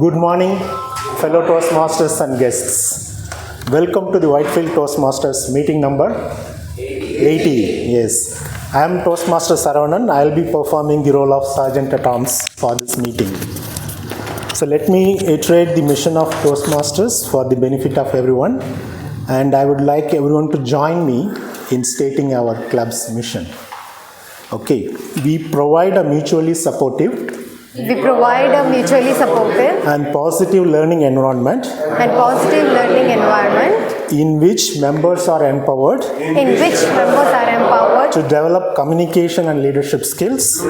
Good morning, fellow Toastmasters and guests. Welcome to the Whitefield Toastmasters meeting number 80. Yes, I am Toastmaster Saravanan. I will be performing the role of Sergeant at Arms for this meeting. So let me iterate the mission of Toastmasters for the benefit of everyone, and I would like everyone to join me in stating our club's mission. Okay, we provide a mutually supportive and positive learning environment in which members are empowered to develop communication and leadership skills,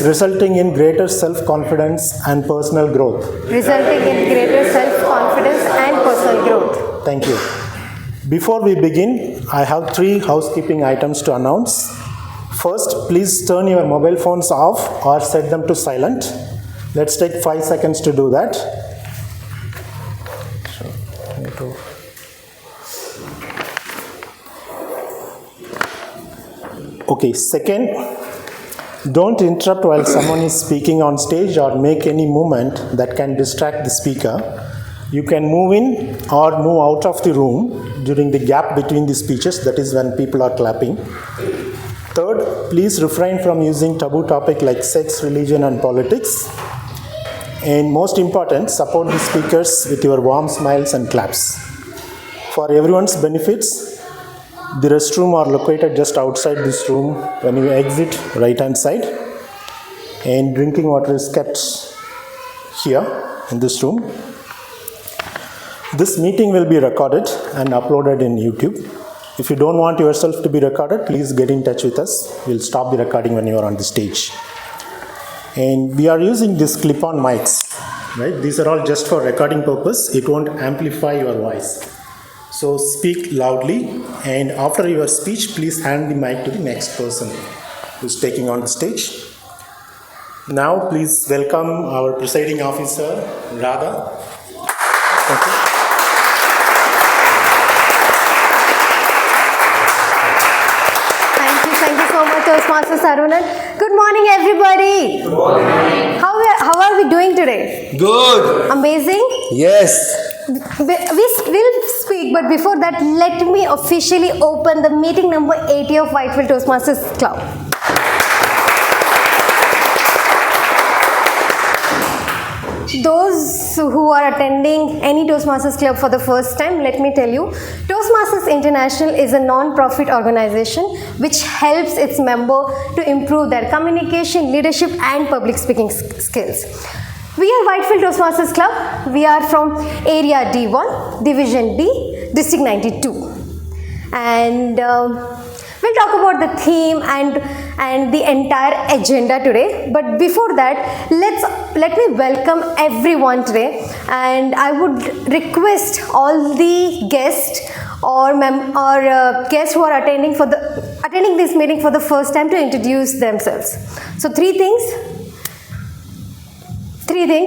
resulting in greater self-confidence and personal growth. Thank you. Before we begin, I have 3 housekeeping items to announce. First, please turn your mobile phones off or set them to silent. Let's take 5 seconds to do that. Okay, second, don't interrupt while someone is speaking on stage or make any movement that can distract the speaker. You can move in or move out of the room during the gap between the speeches, that is when people are clapping. Third, please refrain from using taboo topics like sex, religion, and politics. And most important, support the speakers with your warm smiles and claps. For everyone's benefits, the restroom are located just outside this room when you exit right-hand side. And drinking water is kept here in this room. This meeting will be recorded and uploaded in YouTube. If you don't want yourself to be recorded, please get in touch with us. We'll stop the recording when you are on the stage. And we are using these clip-on mics, right? These are all just for recording purpose. It won't amplify your voice. So speak loudly, and after your speech, please hand the mic to the next person who's taking on the stage. Now, please welcome our presiding officer, Radha. Thank you. Toastmaster Sarunan. Good morning, everybody. Good morning. How are we doing today? Good. Amazing? Yes. We will speak, but before that, let me officially open the meeting number 80 of Whitefield Toastmasters Club. Those who are attending any Toastmasters Club for the first time, let me tell you, Toastmasters International is a non-profit organization which helps its member to improve their communication, leadership, and public speaking skills. We are Whitefield Toastmasters Club. We are from Area D1, Division D, District 92. And we'll talk about the theme and the entire agenda today. But before that, let me welcome everyone today. And I would request all the guests or guests who are attending this meeting for the first time to introduce themselves. So three things.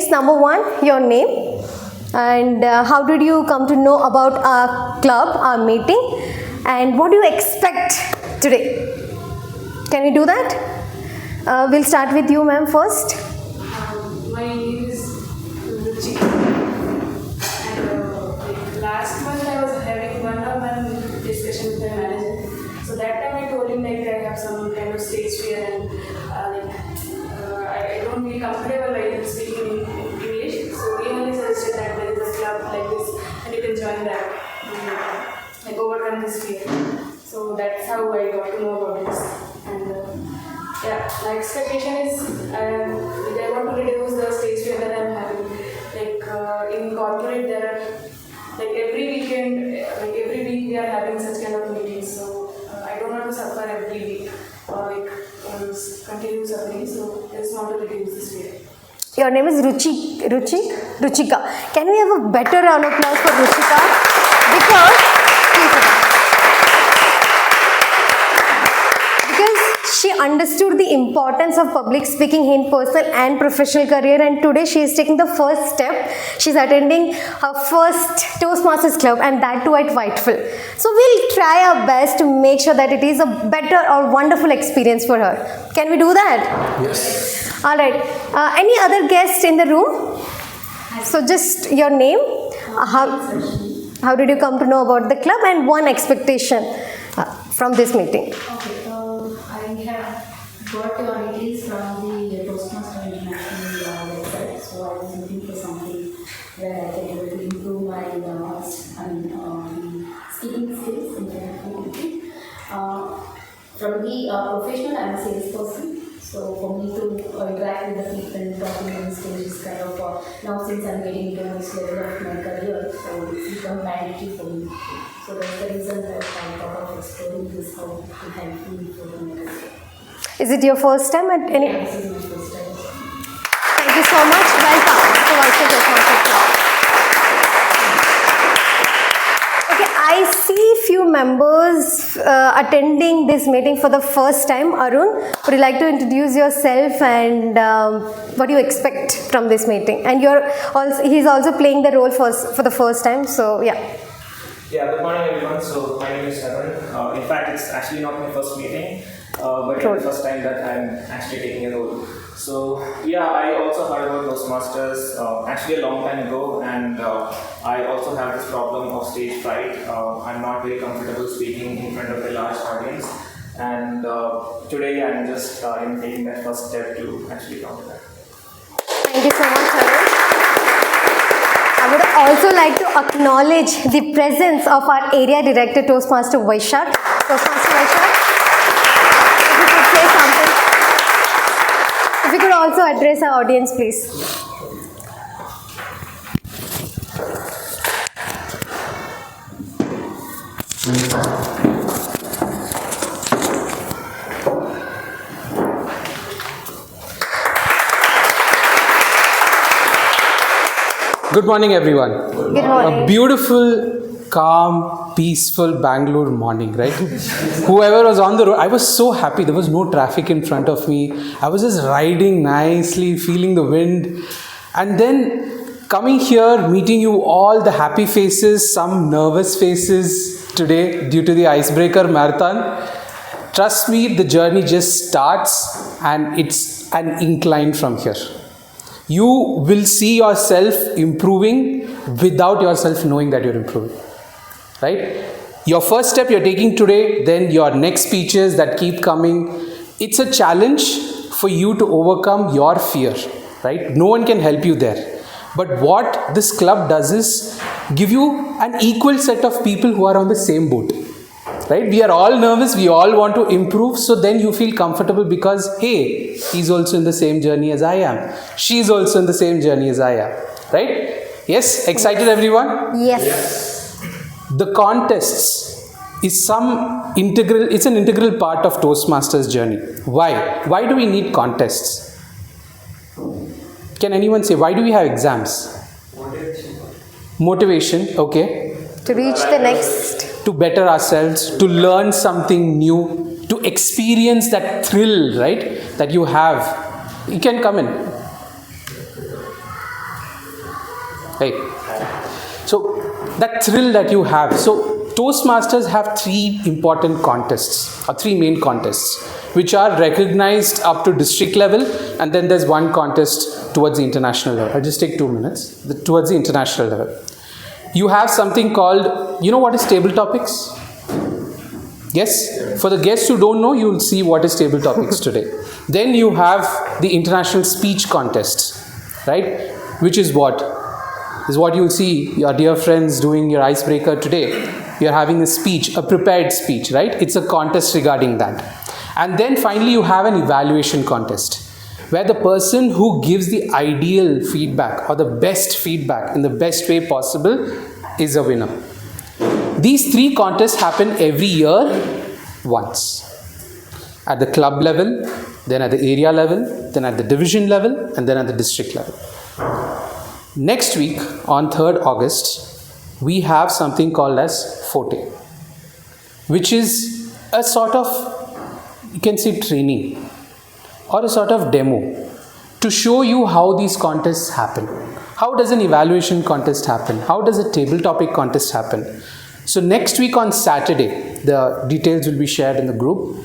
Number 1, your name, and how did you come to know about our club, our meeting, and what do you expect today? Can we do that? We'll start with you, ma'am, first. My name is Ruchi. And last month I was having one-on-one discussion with my manager. So that time I told him I have some kind of stage fear and I don't feel comfortable while speaking in English. So he only suggested that there is a club like this and you can join that and overcome this fear. So that's how I got to know about this. And my expectation is I want to reduce the stage fear that I'm having. In corporate there are every weekend, every week we are having such kind of meetings. So I don't want to suffer every week or continue suffering. So I just want to reduce this fear. Your name is Ruchika. Can we have a better round of applause for Ruchika? Because she understood the importance of public speaking in personal and professional career, and today she is taking the first step. She's attending her first Toastmasters Club, and that too at Whitefield. So we'll try our best to make sure that it is a better or wonderful experience for her. Can we do that? Yes. All right. Any other guest in the room? So just your name. How did you come to know about the club and one expectation from this meeting? Okay, I have got your details from the Toastmasters International website, so I was looking for something where I can able to improve my speaking skills in front of people. From the professional, I'm a salesperson. So for me to interact with the people, talking on stage is kind of now since I'm getting into this level of my career, so it's become mandatory for me. So that's the reason that I thought of exploring this how to help me for my career. Is it your first time at any? Yeah, this is my first time. Thank you so much. Welcome to Varsity Toastmasters Club. Okay, I see few members attending this meeting for the first time. Arun, would you like to introduce yourself and what do you expect from this meeting? And he's also playing the role for the first time. So yeah. Yeah, good morning everyone. So my name is Arun. In fact, it's actually not my first meeting, but it's the first time that I'm actually taking a role. So yeah, I also heard about Toastmasters actually a long time ago, and I also have this problem of stage fright. I'm not very comfortable speaking in front of a large audience, and today I'm just taking that first step to actually counter that. Thank you so much, Arun. I would also like to acknowledge the presence of our area director, Toastmaster Vaishak. Toastmaster Vaishak, if you could say something. If you could also address our audience, please. Good morning, everyone. Good morning. A beautiful, calm, peaceful Bangalore morning, right? Whoever was on the road, I was so happy. There was no traffic in front of me. I was just riding nicely, feeling the wind. And then coming here, meeting you all, the happy faces, some nervous faces today due to the icebreaker marathon. Trust me, the journey just starts and it's an incline from here. You will see yourself improving without yourself knowing that you're improving, right? Your first step you're taking today, then your next speeches that keep coming. It's a challenge for you to overcome your fear, right? No one can help you there. But what this club does is give you an equal set of people who are on the same boat. Right? We are all nervous, we all want to improve, so then you feel comfortable because, hey, he's also in the same journey as I am. She's also in the same journey as I am. Right? Yes? Excited everyone? Yes. The contests is it's an integral part of Toastmasters journey. Why? Why do we need contests? Can anyone say, why do we have exams? Motivation, okay. To reach the next. To better ourselves, to learn something new, to experience that thrill, right, that you have. You can come in. Hey. So, that thrill that you have. So, Toastmasters have three important contests, or three main contests, which are recognized up to district level, and then there's one contest towards the international level. I'll just take 2 minutes. Towards the international level. You have something called, you know what is table topics? Yes? For the guests who don't know, you'll see what is table topics today. Then you have the international speech contest, right? Which is what? Is what you'll see your dear friends doing your icebreaker today. You're having a speech, a prepared speech, right? It's a contest regarding that. And then finally you have an evaluation contest, where the person who gives the ideal feedback or the best feedback in the best way possible is a winner. These three contests happen every year once. At the club level, then at the area level, then at the division level, and then at the district level. Next week, on 3rd August, we have something called as Forte, which is a sort of, you can say, training or a sort of demo to show you how these contests happen. How does an evaluation contest happen? How does a table topic contest happen? So next week on Saturday, the details will be shared in the group.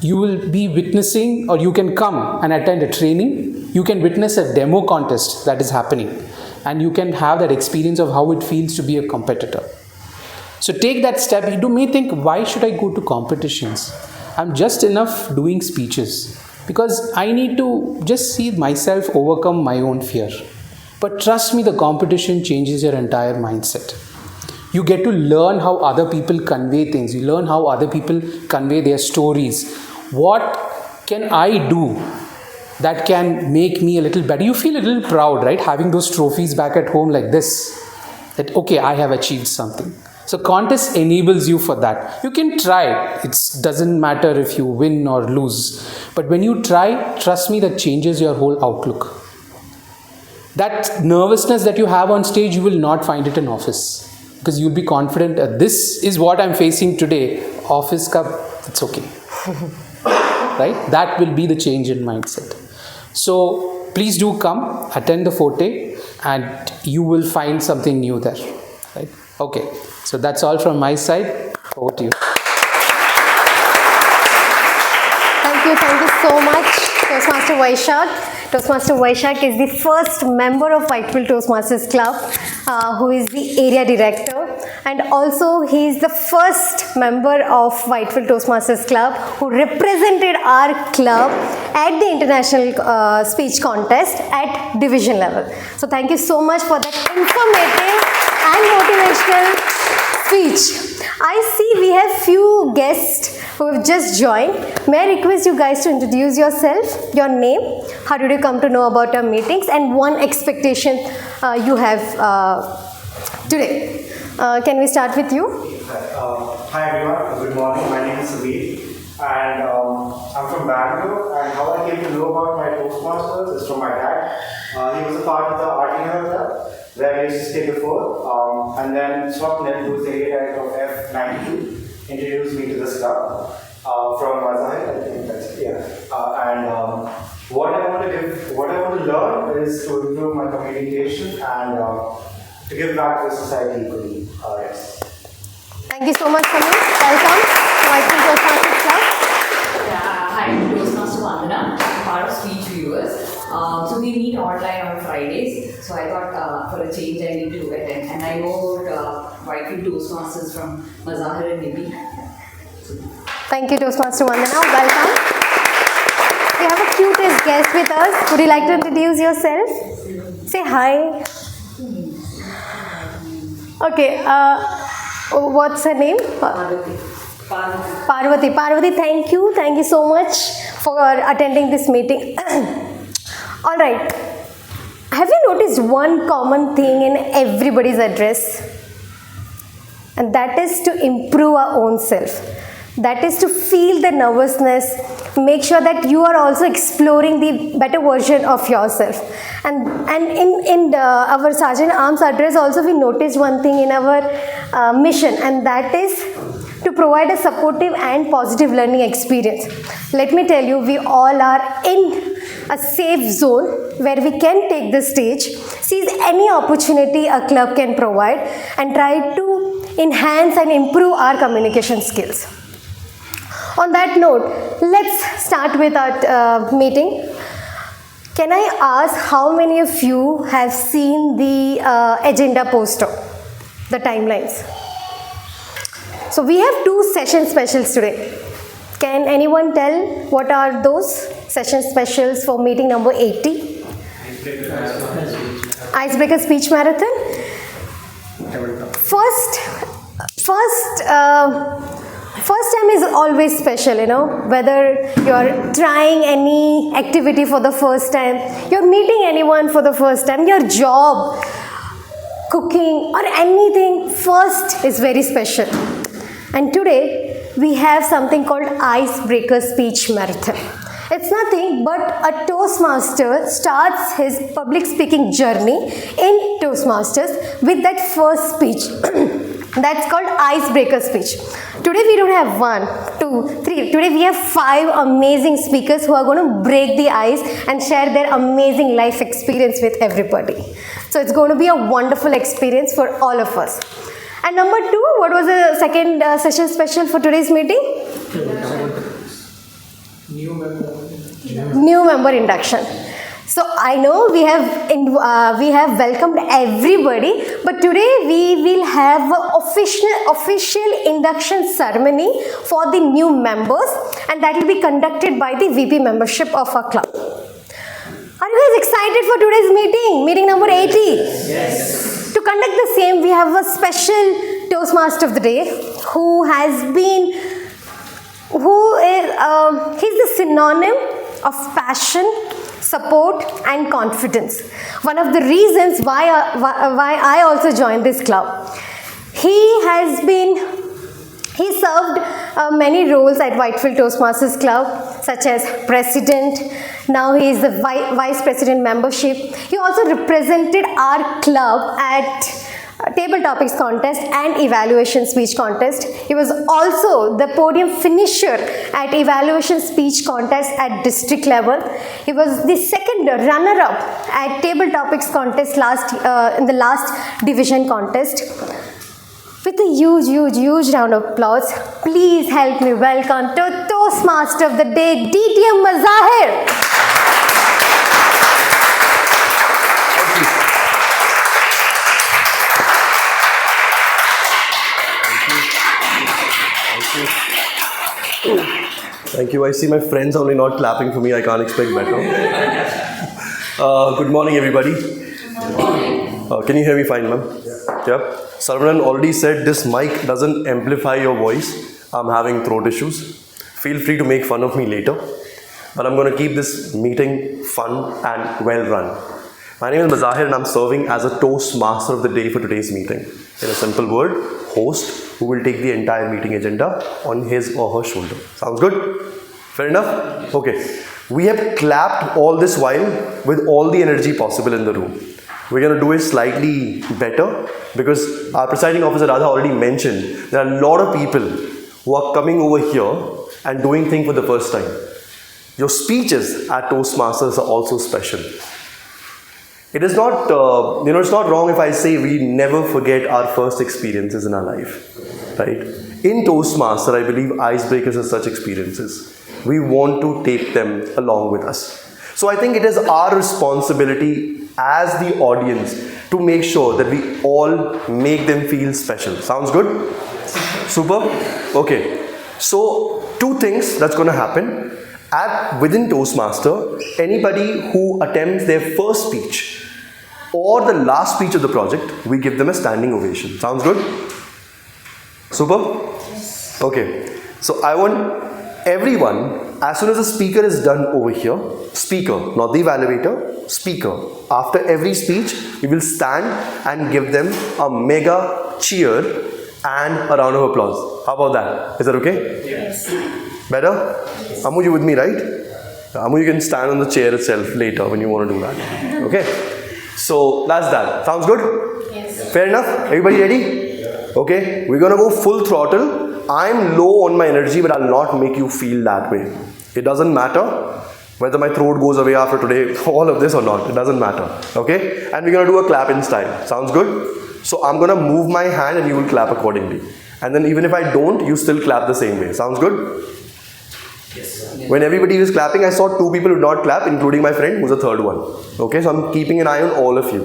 you will be witnessing, or you can come and attend a training. You can witness a demo contest that is happening, and you can have that experience of how it feels to be a competitor. So take that step. You may think, why should I go to competitions? I'm just enough doing speeches, because I need to just see myself overcome my own fear. But trust me, the competition changes your entire mindset. You get to learn how other people convey things. You learn how other people convey their stories. What can I do that can make me a little better? You feel a little proud, right? Having those trophies back at home like this. That, okay, I have achieved something. So contest enables you for that. You can try. It doesn't matter if you win or lose. But when you try, trust me, that changes your whole outlook. That nervousness that you have on stage, you will not find it in office. Because you'll be confident, this is what I'm facing today. Office cup, it's okay. Right? That will be the change in mindset. So please do come, attend the forte, and you will find something new there. Right? Okay. So that's all from my side. Over to you. Thank you so much, Toastmaster Vaishak. Toastmaster Vaishak is the first member of Whitefield Toastmasters Club, who is the area director, and also he is the first member of Whitefield Toastmasters Club who represented our club at the international speech contest at division level. So thank you so much for that informative and motivational speech. I see we have few guests who have just joined. May I request you guys to introduce yourself, your name, how did you come to know about our meetings, and one expectation you have today. Can we start with you? Hi everyone, good morning. My name is Sabir, and I'm from Bangalore. And how I came to know about my Toastmasters is from my dad. He was a part of the Article Club where I used to stay before, and then Swapnil, who is the area director of F92, introduced me to this club from Mazahir. I think that's and what I want to learn is to improve my communication and to give back to the society equally. Yes. Thank you so much, Samir. Welcome to Whitefield Toastmasters Club. Hi, I'm Toastmaster Vandana. I'm part of Speech Viewers. So we meet online on Fridays. So I thought for a change I need to attend. And I know about Whitefield Toastmasters from Mazahir and Nibi. Thank you, Toastmaster Vandana. Welcome. We have a cutest guest with us. Would you like to introduce yourself? Say hi. Okay. What's her name? Parvati. Parvati, thank you. Thank you so much for attending this meeting. All right. Have you noticed one common thing in everybody's address? And that is to improve our own self. That is to feel the nervousness, make sure that you are also exploring the better version of yourself. And in our Sergeant Arms address also we noticed one thing in our mission, and that is to provide a supportive and positive learning experience. Let me tell you, we all are in a safe zone where we can take the stage, seize any opportunity a club can provide, and try to enhance and improve our communication skills. On that note, let's start with our meeting. Can I ask how many of you have seen the agenda poster, the timelines? So we have 2 session specials today. Can anyone tell what are those session specials for meeting number 80? Icebreaker speech marathon. First time is always special, you know, whether you're trying any activity for the first time, you're meeting anyone for the first time, your job, cooking or anything, first is very special. And today we have something called Icebreaker Speech Marathon. It's nothing but a Toastmaster starts his public speaking journey in Toastmasters with that first speech. That's called icebreaker speech. Today we don't have 1, 2, 3. Today we have 5 amazing speakers who are going to break the ice and share their amazing life experience with everybody. So it's going to be a wonderful experience for all of us. And number 2, what was the second session special for today's meeting? New member. New member induction. So I know we have welcomed everybody, but today we will have an official induction ceremony for the new members, and that will be conducted by the VP membership of our club. Are you guys excited for today's meeting number 80? Yes. To conduct the same, we have a special Toastmaster of the day he's the synonym of passion, support and confidence. One of the reasons why I also joined this club. He served many roles at Whitefield Toastmasters Club, such as president. Now he is the vice president membership. He also represented our club at table topics contest and evaluation speech contest. He was also the podium finisher at evaluation speech contest at district level. He was the second runner-up at table topics contest in the last division contest. With a huge round of applause, please help me welcome to Toastmaster of the Day, DTM Mazahir. Thank you. I see my friends only not clapping for me. I can't expect better. Good morning, everybody. Can you hear me fine, ma'am? Yeah. Saravanan already said this mic doesn't amplify your voice. I'm having throat issues. Feel free to make fun of me later. But I'm going to keep this meeting fun and well run. My name is Mazahir and I'm serving as a Toastmaster of the Day for today's meeting. In a simple word, host who will take the entire meeting agenda on his or her shoulder. Sounds good? Fair enough? Okay. We have clapped all this while with all the energy possible in the room. We're going to do it slightly better because our presiding officer Radha already mentioned there are a lot of people who are coming over here and doing things for the first time. Your speeches at Toastmasters are also special. It is not, it's not wrong if I say we never forget our first experiences in our life, right? In Toastmaster, I believe icebreakers are such experiences. We want to take them along with us. So I think it is our responsibility as the audience to make sure that we all make them feel special. Sounds good? Super? Okay. So, two things that's going to happen. Within Toastmaster, anybody who attempts their first speech or the last speech of the project, we give them a standing ovation. Sounds good? Super? Okay. So I want everyone, as soon as the speaker is done over here, speaker, not the evaluator, speaker. After every speech, we will stand and give them a mega cheer and a round of applause. How about that? Is that okay? Yes. Better? Yes. Amu, you with me, right? Amu, you can stand on the chair itself later when you want to do that. Okay? So, that's that. Sounds good? Yes. Fair enough? Everybody ready? Okay? We're gonna go full throttle. I'm low on my energy, but I'll not make you feel that way. It doesn't matter whether my throat goes away after today, all of this or not. It doesn't matter. Okay? And we're gonna do a clap in style. Sounds good? So, I'm gonna move my hand and you will clap accordingly. And then even if I don't, you still clap the same way. Sounds good? Yes. When everybody was clapping, I saw two people who did not clap, including my friend who's the third one. Okay, so I'm keeping an eye on all of you.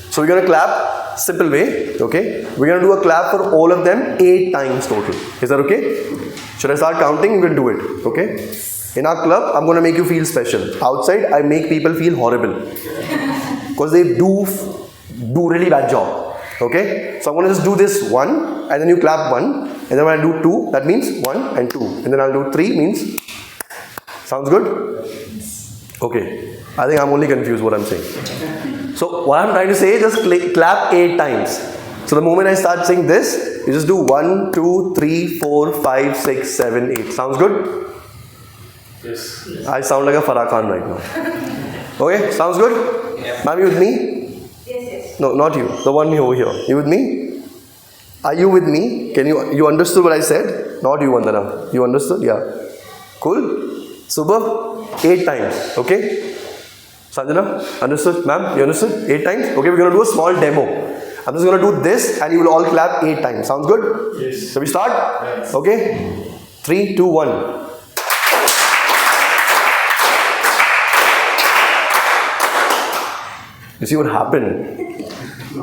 So we're going to clap, simple way. Okay, we're going to do a clap for all of them 8 times total. Is that okay? Should I start counting? You can do it. Okay. In our club, I'm going to make you feel special. Outside, I make people feel horrible because they do really bad job. Okay, so I'm going to just do this 1 and then you clap 1 and then when I do 2, that means 1 and 2 and then I'll do 3 means, sounds good? Okay, I think I'm only confused what I'm saying. So what I'm trying to say is just clap 8 times. So the moment I start saying this, you just do 1, 2, 3, 4, 5, 6, 7, 8. Sounds good? Yes. I sound like a Farah Khan right now. Okay, sounds good? Yeah. Ma'am, you with me? No, not you. The one over here. You with me? Are you with me? You understood what I said? Not you, Vandana. You understood? Yeah. Cool? Super? 8 times. Okay? Sanjana? Understood? Ma'am? You understood? 8 times? Okay, we're going to do a small demo. I'm just going to do this and you will all clap 8 times. Sounds good? Yes. Shall we start? Yes. Okay? 3, 2, 1. You see what happened?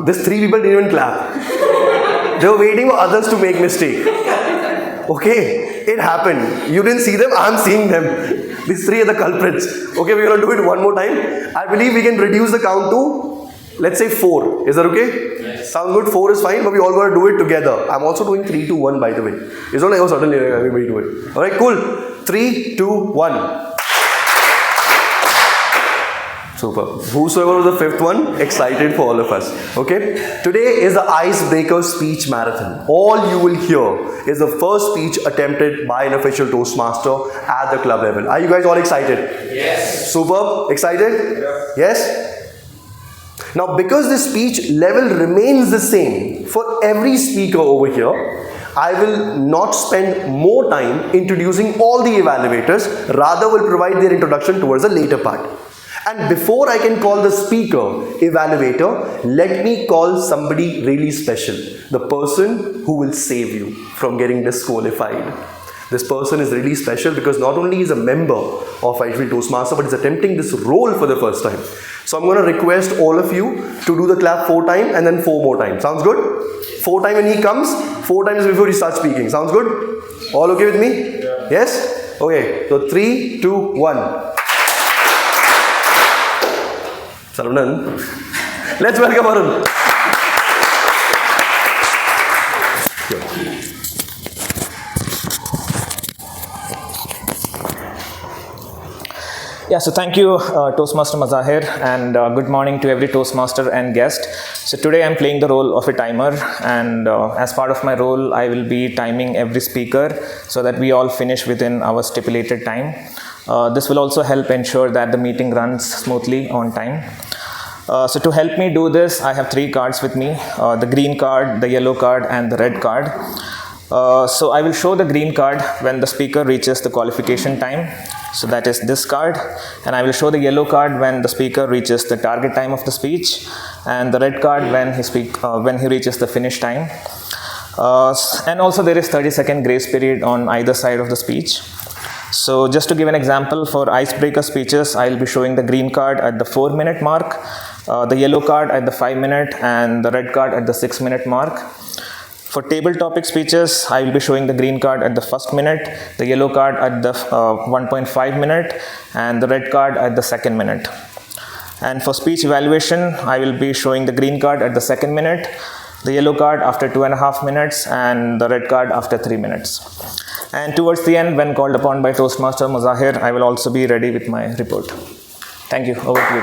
These three people didn't even clap. They were waiting for others to make mistake. Okay, it happened. You didn't see them, I'm seeing them. These three are the culprits. Okay, we're going to do it one more time. I believe we can reduce the count to, let's say 4. Is that okay? Yes. Sound good? 4 is fine, but we all got to do it together. I'm also doing 3, 2, 1, by the way. It's not like, oh, suddenly everybody do it. Alright, cool. 3, 2, 1. Super. Whosoever was the fifth one, excited for all of us. Okay? Today is the icebreaker speech marathon. All you will hear is the first speech attempted by an official Toastmaster at the club level. Are you guys all excited? Yes. Super. Excited? Yeah. Yes? Now, because the speech level remains the same for every speaker over here, I will not spend more time introducing all the evaluators, rather will provide their introduction towards the later part. And before I can call the speaker evaluator, let me call somebody really special. The person who will save you from getting disqualified. This person is really special because not only is a member of ITV Toastmaster, but is attempting this role for the first time. So I'm going to request all of you to do the clap 4 times and then 4 more times. Sounds good? 4 times when he comes, 4 times before he starts speaking. Sounds good? All okay with me? Yeah. Yes? Okay. So 3, 2, 1. Saravanan. Let's welcome Arun. Yeah, so thank you, Toastmaster Mazahir, and good morning to every Toastmaster and guest. So today I'm playing the role of a timer, and as part of my role, I will be timing every speaker so that we all finish within our stipulated time. This will also help ensure that the meeting runs smoothly on time. So to help me do this, I have 3 cards with me, the green card, the yellow card, and the red card. So I will show the green card when the speaker reaches the qualification time. So that is this card, and I will show the yellow card when the speaker reaches the target time of the speech, and the red card when he reaches the finish time. And also there is 30-second grace period on either side of the speech. So just to give an example, for icebreaker speeches, I will be showing the green card at the 4-minute mark, the yellow card at the 5-minute, and the red card at the 6-minute mark. For table topic speeches, I will be showing the green card at the 1st minute, the yellow card at the 1.5 minute, and the red card at the 2nd minute. And for speech evaluation, I will be showing the green card at the 2nd minute, the yellow card after 2.5 minutes, and the red card after 3 minutes. And towards the end, when called upon by Toastmaster Mazahir, I will also be ready with my report. Thank you. Over to you.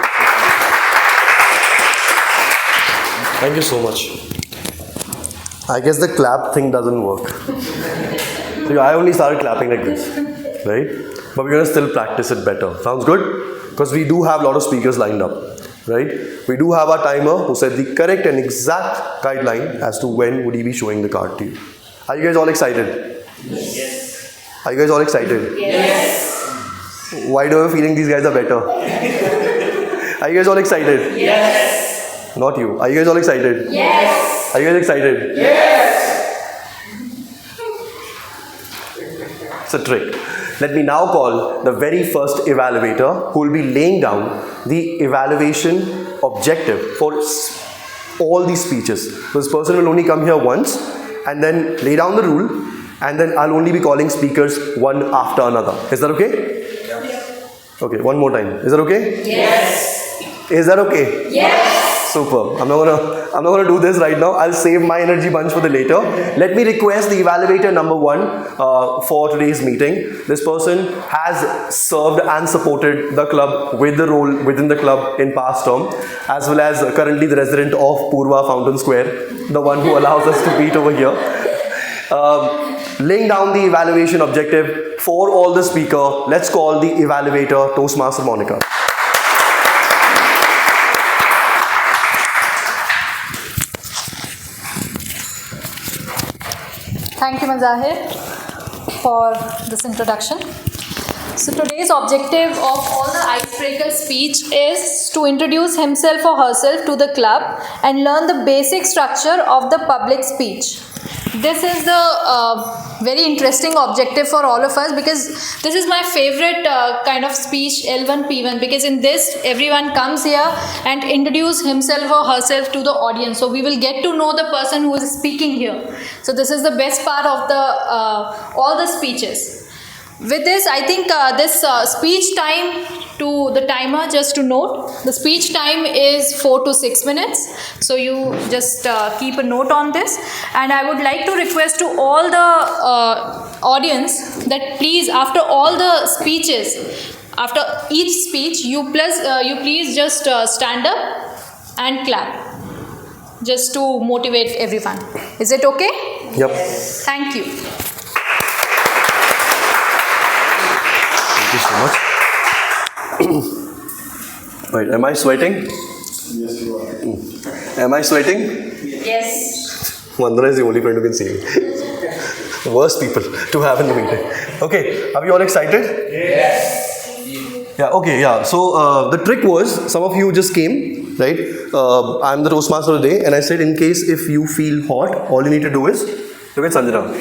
Thank you so much. I guess the clap thing doesn't work. So I only started clapping like this, right? But we're going to still practice it better. Sounds good? Because we do have a lot of speakers lined up, right? We do have our timer who said the correct and exact guideline as to when would he be showing the card to you. Are you guys all excited? Yes. Are you guys all excited? Yes. Why do I have a feeling these guys are better? Are you guys all excited? Yes. Not you. Are you guys all excited? Yes. Are you guys excited? Yes! It's a trick. Let me now call the very first evaluator who will be laying down the evaluation objective for all these speeches. This person will only come here once and then lay down the rule, and then I'll only be calling speakers one after another. Is that okay? Yes. Okay, one more time. Is that okay? Yes. Is that okay? Yes. Super. I'm not gonna do this right now. I'll save my energy bunch for the later. Let me request the evaluator number 1 for today's meeting. This person has served and supported the club with the role within the club in past term, as well as currently the resident of Purva Fountain Square, the one who allows us to meet over here. Laying down the evaluation objective for all the speaker, let's call the evaluator Toastmaster Monica. Thank you, Mazahir, for this introduction. So today's objective of all the icebreaker speech is to introduce himself or herself to the club and learn the basic structure of the public speech. This is the very interesting objective for all of us, because this is my favorite kind of speech, L1 P1, because in this everyone comes here and introduce himself or herself to the audience, so we will get to know the person who is speaking here. So this is the best part of the all the speeches. With this, I think this speech time, to the timer, just to note, the speech time is 4 to 6 minutes. So you just keep a note on this. And I would like to request to all the audience that please, after all the speeches, after each speech, you please just stand up and clap, just to motivate everyone. Is it okay? Yep. Thank you. Thank you so much. Right, am I sweating? Yes, you are. Am I sweating? Yes. Vandana is the only friend who can see me. The worst people to have in the meeting. Okay, are we all excited? Yes. Yeah, okay, yeah. So the trick was, some of you just came, right? I'm the Toastmaster today, and I said, in case if you feel hot, all you need to do is look at Sanjana.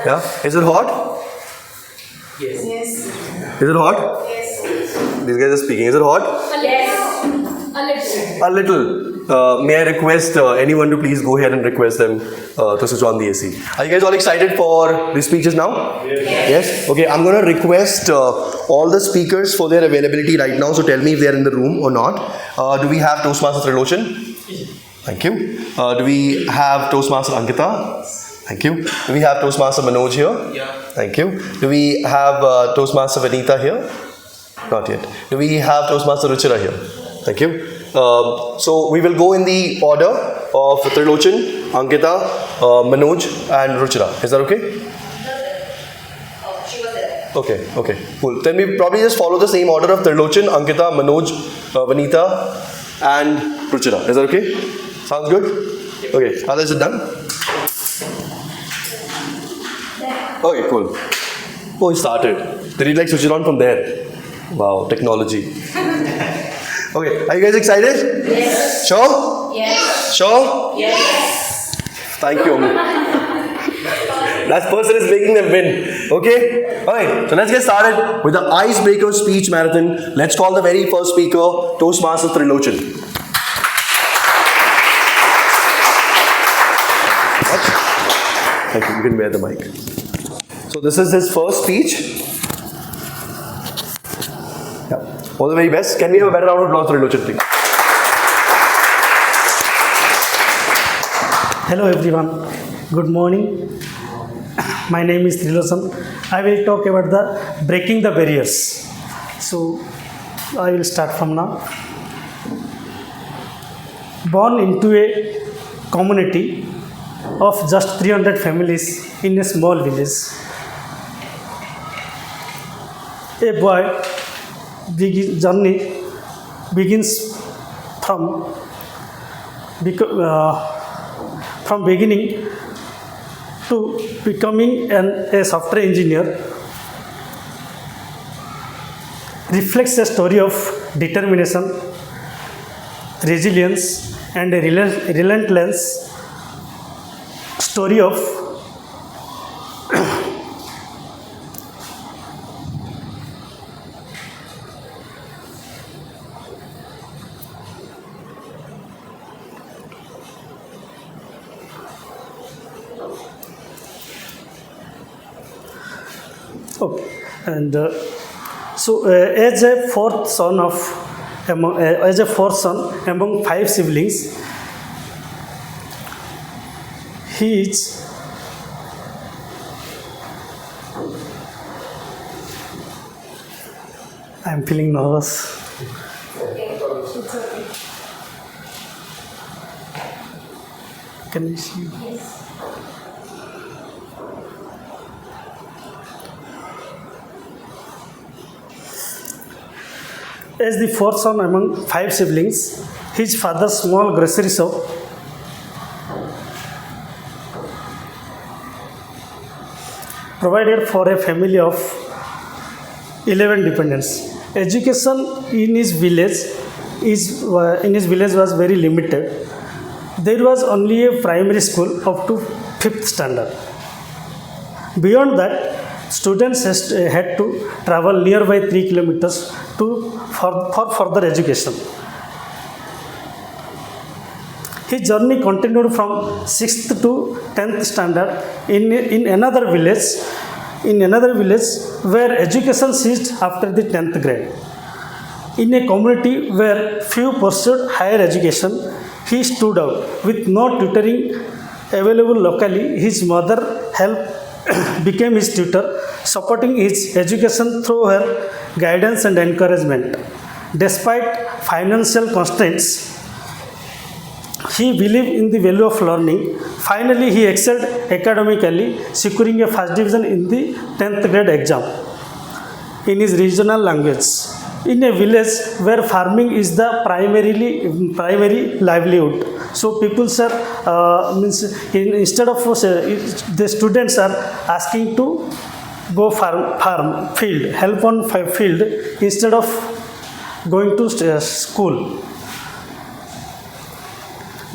Yeah, is it hot? Yes. Is it hot? Yes. These guys are speaking. Is it hot? Yes. A little. A little. May I request anyone to please go ahead and request them to switch on the AC. Are you guys all excited for the speeches now? Yes? Okay, I'm going to request all the speakers for their availability right now. So tell me if they're in the room or not. Do we have Toastmaster Trilochan? Thank you. Do we have Toastmaster Ankita? Thank you. Do we have Toastmaster Manoj here? Yeah. Thank you. Do we have Toastmaster Vanita here? Not yet. Do we have Toastmaster Ruchira here? Thank you. So we will go in the order of Trilochan, Ankita, Manoj and Ruchira. Is that okay? Okay, okay, cool. Then we probably just follow the same order of Trilochan, Ankita, Manoj, Vanita and Ruchira. Is that okay? Sounds good? Okay, others are done? Okay, cool. Oh, it started. Did he like switch it on from there? Wow, technology. Okay, are you guys excited? Yes. Sure? Yes. Sure? Yes. Thank you, Ami. That person is making them win. Okay? Alright, so let's get started with the icebreaker speech marathon. Let's call the very first speaker Toastmaster Trilochan. Thank you. You can wear the mic. So this is his first speech. Yeah. All the very best. Can we have a better round of applause for Trilochan, please? Hello everyone, good morning. My name is Trilochan. I will talk about the breaking the barriers. So I will start from now. Born into a community of just 300 families in a small village, a boy journey begins from beginning to becoming a software engineer reflects a story of determination, resilience and a relentless story of okay. And as a fourth son among 5 siblings, he is I am feeling nervous. Can you see? As the fourth son among 5 siblings, his father's small grocery shop provided for a family of 11 dependents. Education in his village was very limited. There was only a primary school up to 5th standard. Beyond that, students had to travel nearby 3 kilometers for further education. His journey continued from 6th to 10th standard in another village where education ceased after the 10th grade. In a community where few pursued higher education, he stood out. With no tutoring available locally, his mother became his tutor, supporting his education through her guidance and encouragement. Despite financial constraints, he believed in the value of learning. Finally, he excelled academically, securing a first division in the 10th grade exam in his regional language. In a village where farming is the primary livelihood, so people instead of the students are asking to go help on field instead of going to school.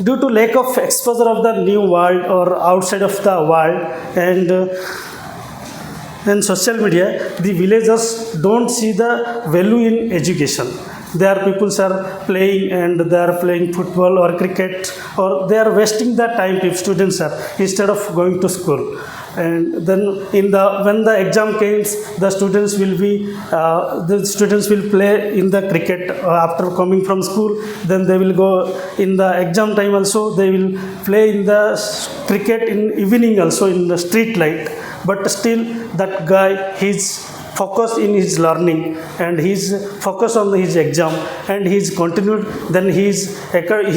Due to lack of exposure of the new world or outside of the world and social media, the villagers don't see the value in education. Their people are playing and they are playing football or cricket, or they are wasting the time if students are instead of going to school. And then when the exam comes, the students will play in the cricket after coming from school. Then they will go in the exam time also. They will play in the cricket in evening also in the street light. But still, that guy, he's focused in his learning and he's focused on his exam and he's continued. Then he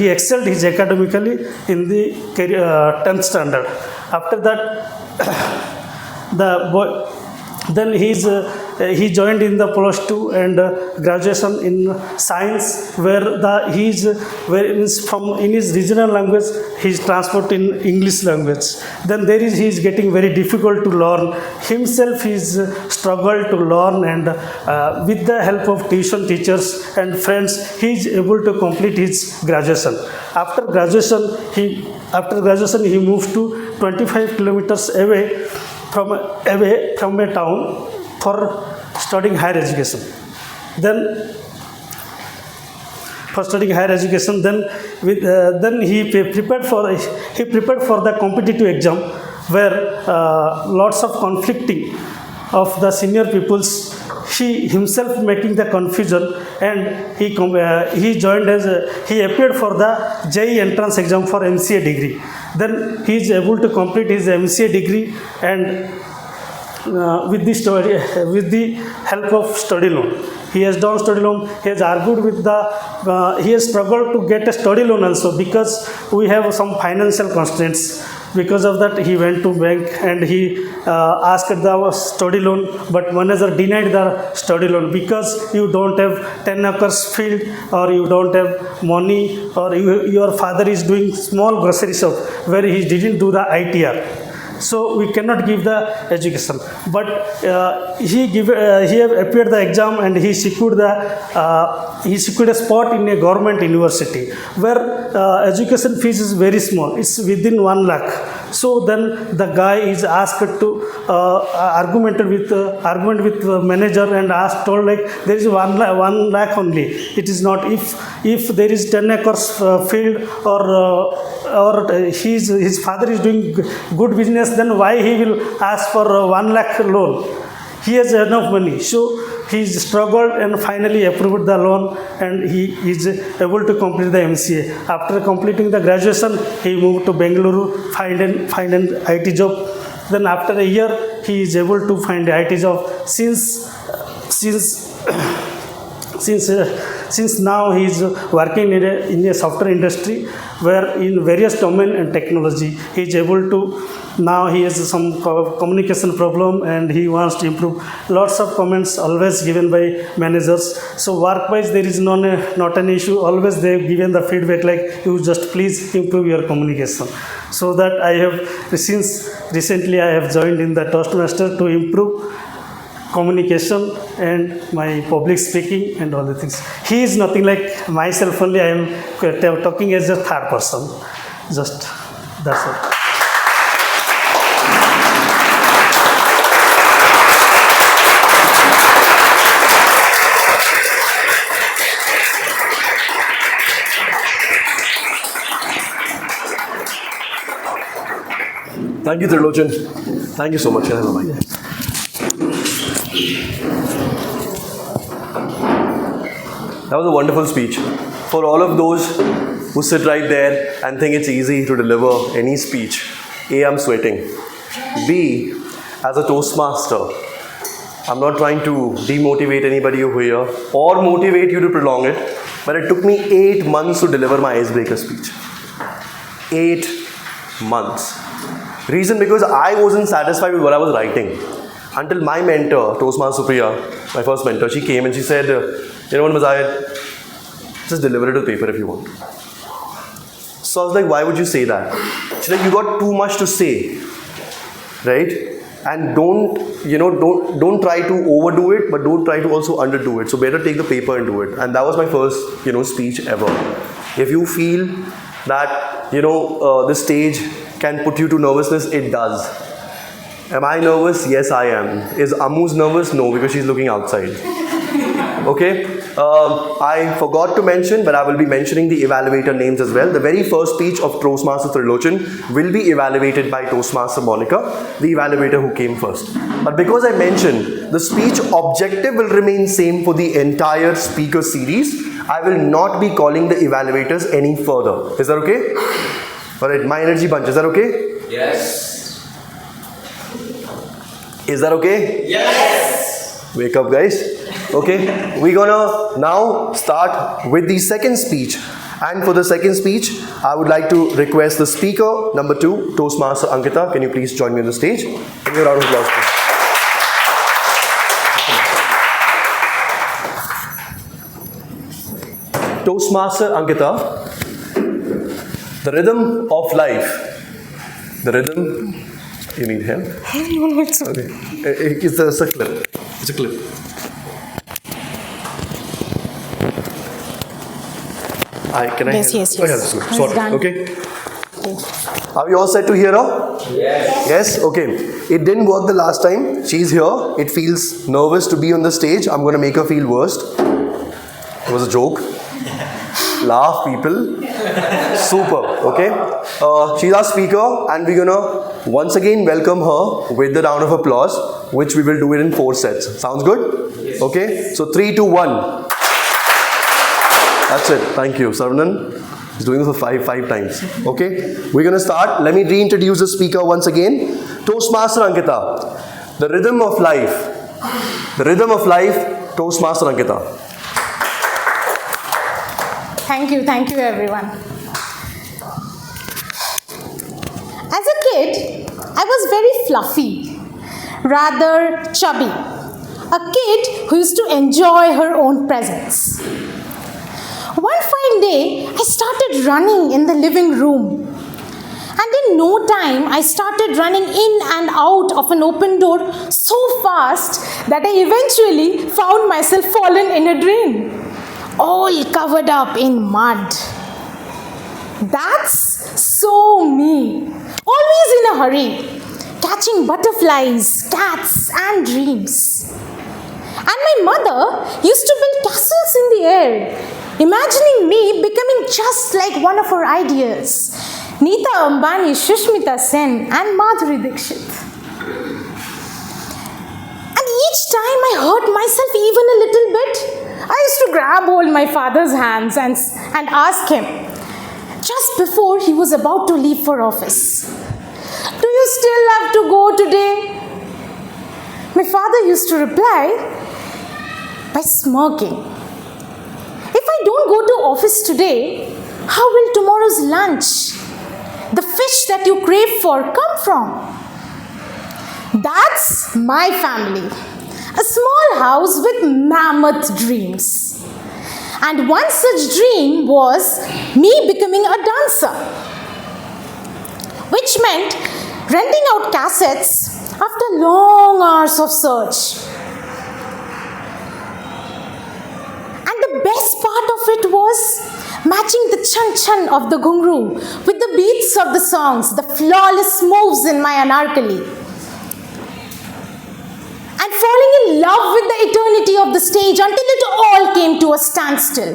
excelled his academically in the 10th standard. After that, he joined in the plus 2 and graduation in science, where in his regional language he is transferred in English language. Then he is getting very difficult to learn himself. He is struggled to learn, and with the help of tuition teachers and friends, he is able to complete his graduation. After graduation, he moved to 25 kilometers away from a town for studying higher education. Then he prepared for the competitive exam, where lots of conflicting of the senior peoples. He himself making the confusion, and he appeared for the JEE entrance exam for MCA degree. Then he is able to complete his MCA degree, and with the help of study loan. He has done study loan. He has argued with he has struggled to get a study loan also, because we have some financial constraints. Because of that, he went to bank and he asked the study loan, but manager denied the study loan because you don't have 10 acres field, or you don't have money, or your father is doing small grocery shop where he didn't do the ITR. So we cannot give the education. But he have appeared the exam, and he secured a spot in a government university where education fees is very small. It's within 1 lakh. So then the guy is asked to argument with the manager, and told like there is 1 lakh only. It is not, if there is 10 acres field, or his father is doing good business, then why he will ask for 1 lakh loan? He has enough money. So he struggled and finally approved the loan, and he is able to complete the MCA. After completing the graduation, he moved to Bengaluru, find an IT job. Then after a year, he is able to find an IT job. Since now he is working in a software industry, where in various domain and technology he is able to. Now he has some communication problem, and he wants to improve. Lots of comments always given by managers. So work-wise there is not an issue. Always they have given the feedback like, you just please improve your communication. So that recently I have joined in the Toastmasters to improve communication and my public speaking and all the things. He is nothing like myself only. I am talking as a third person. Just that's it. Thank you, Trilochan. Thank you so much. Can I have a mic? That was a wonderful speech. For all of those who sit right there and think it's easy to deliver any speech, A, I'm sweating. B, as a Toastmaster, I'm not trying to demotivate anybody over here or motivate you to prolong it, but it took me 8 months to deliver my icebreaker speech. 8 months. Reason because I wasn't satisfied with what I was writing. Until my mentor, Toastmaster Supriya, my first mentor, she came and she said, you know what, Mazahir, just deliver it to paper if you want. So I was like, why would you say that? She's like, you got too much to say, right? And don't try to overdo it, but don't try to also underdo it. So better take the paper and do it. And that was my first, speech ever. If you feel that, the stage can put you to nervousness, it does. Am I nervous? Yes, I am. Is Amu's nervous? No, because she's looking outside. Okay? I forgot to mention, but I will be mentioning the evaluator names as well. The very first speech of Toastmaster Trilochan will be evaluated by Toastmaster Monica, the evaluator who came first. But because I mentioned the speech objective will remain same for the entire speaker series, I will not be calling the evaluators any further. Is that okay? Alright, my energy bunch, is that okay? Yes. Is that okay? Yes. Wake up, guys. Okay, we're gonna now start with the second speech. And for the second speech, I would like to request the speaker number 2, Toastmaster Ankita. Can you please join me on the stage? Give me a round of applause, please. Toastmaster Ankita, the rhythm of life. The rhythm. You need help? No, it's okay. It's a clip. It's a clip. Yes. Oh, yeah, that's good. It's Sorry. done. Okay. Are we all set to hear her? Yes. Yes? Okay. It didn't work the last time. She's here. It feels nervous to be on the stage. I'm going to make her feel worst. It was a joke. Laugh, people. Super. Okay. She's our speaker, and we're going to once again welcome her with the round of applause, which we will do it in 4 sets. Sounds good? Yes. Okay. So 3, 2, 1. That's it. Thank you. Sarvanan is doing this for five times. Okay. We're going to start. Let me reintroduce the speaker once again. Toastmaster Ankita. The rhythm of life. The rhythm of life. Toastmaster Ankita. Thank you everyone. As a kid, I was very fluffy, rather chubby. A kid who used to enjoy her own presence. One fine day, I started running in the living room. And in no time, I started running in and out of an open door so fast that I eventually found myself fallen in a drain, all covered up in mud. That's so me. Always in a hurry, catching butterflies, cats, and dreams. And my mother used to build castles in the air, imagining me becoming just like one of her ideas, Nita Ambani, Shushmita Sen, and Madhuri Dixit. And each time I hurt myself even a little bit, I used to grab hold my father's hands and ask him, just before he was about to leave for office, "Do you still have to go today?" My father used to reply by smirking, "If I don't go to office today, how will tomorrow's lunch, the fish that you crave for, come from?" That's my family. A small house with mammoth dreams. And one such dream was me becoming a dancer, which meant renting out cassettes after long hours of search. And the best part of it was matching the chan-chan of the ghungru with the beats of the songs, the flawless moves in my anarkali. And falling in love with the eternity of the stage until it all came to a standstill.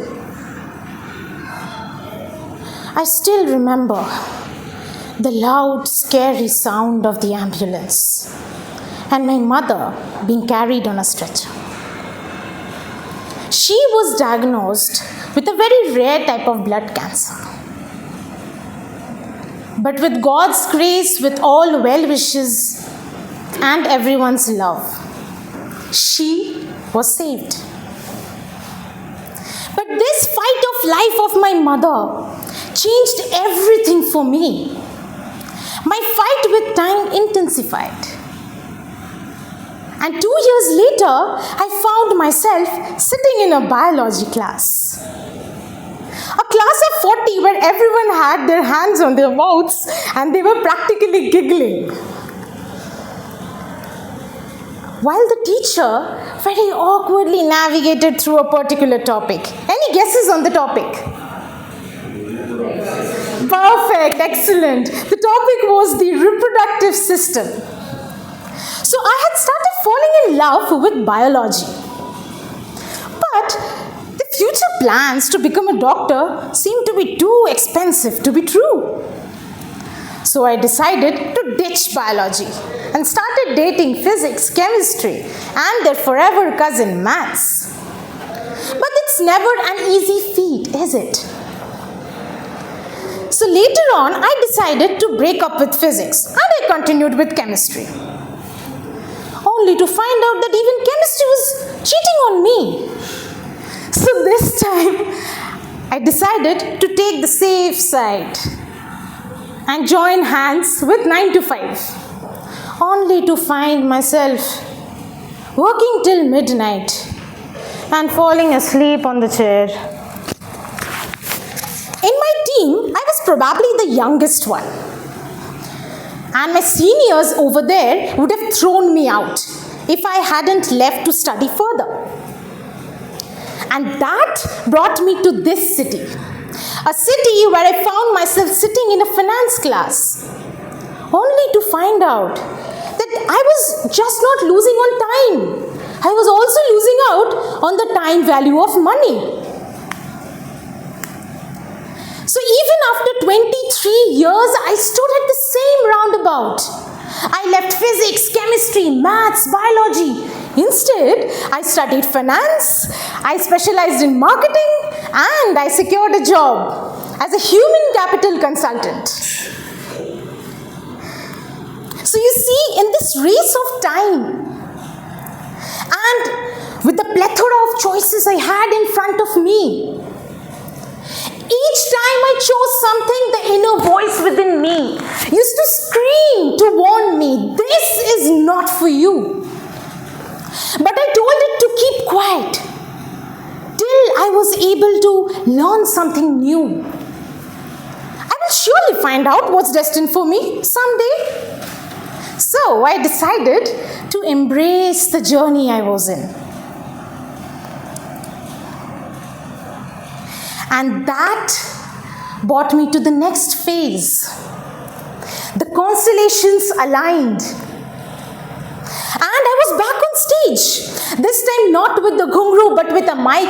I still remember the loud, scary sound of the ambulance, and my mother being carried on a stretcher. She was diagnosed with a very rare type of blood cancer. But with God's grace, with all well wishes and everyone's love, she was saved. But this fight of life of my mother changed everything for me. My fight with time intensified. And 2 years later, I found myself sitting in a biology class. A class of 40 where everyone had their hands on their mouths and they were practically giggling. While the teacher very awkwardly navigated through a particular topic. Any guesses on the topic? Perfect, excellent. The topic was the reproductive system. So I had started falling in love with biology. But the future plans to become a doctor seemed to be too expensive to be true. So I decided to ditch biology and started dating physics, chemistry, and their forever cousin, maths. But it's never an easy feat, is it? So later on, I decided to break up with physics and I continued with chemistry. Only to find out that even chemistry was cheating on me. So this time, I decided to take the safe side and join hands with 9 to 5. Only to find myself working till midnight and falling asleep on the chair. In my team, I was probably the youngest one. And my seniors over there would have thrown me out if I hadn't left to study further. And that brought me to this city. A city where I found myself sitting in a finance class. Only to find out that I was just not losing on time. I was also losing out on the time value of money. So even after 23 years, I stood at the same roundabout. I left physics, chemistry, maths, biology. Instead, I studied finance, I specialized in marketing, and I secured a job as a human capital consultant. So you see, in this race of time, and with the plethora of choices I had in front of me, each time I chose something, the inner voice within me used to scream to warn me, this is not for you. But I told it to keep quiet till I was able to learn something new. I will surely find out what's destined for me someday. So I decided to embrace the journey I was in. And that brought me to the next phase. The constellations aligned. And I was back on stage. This time not with the ghungru but with a mic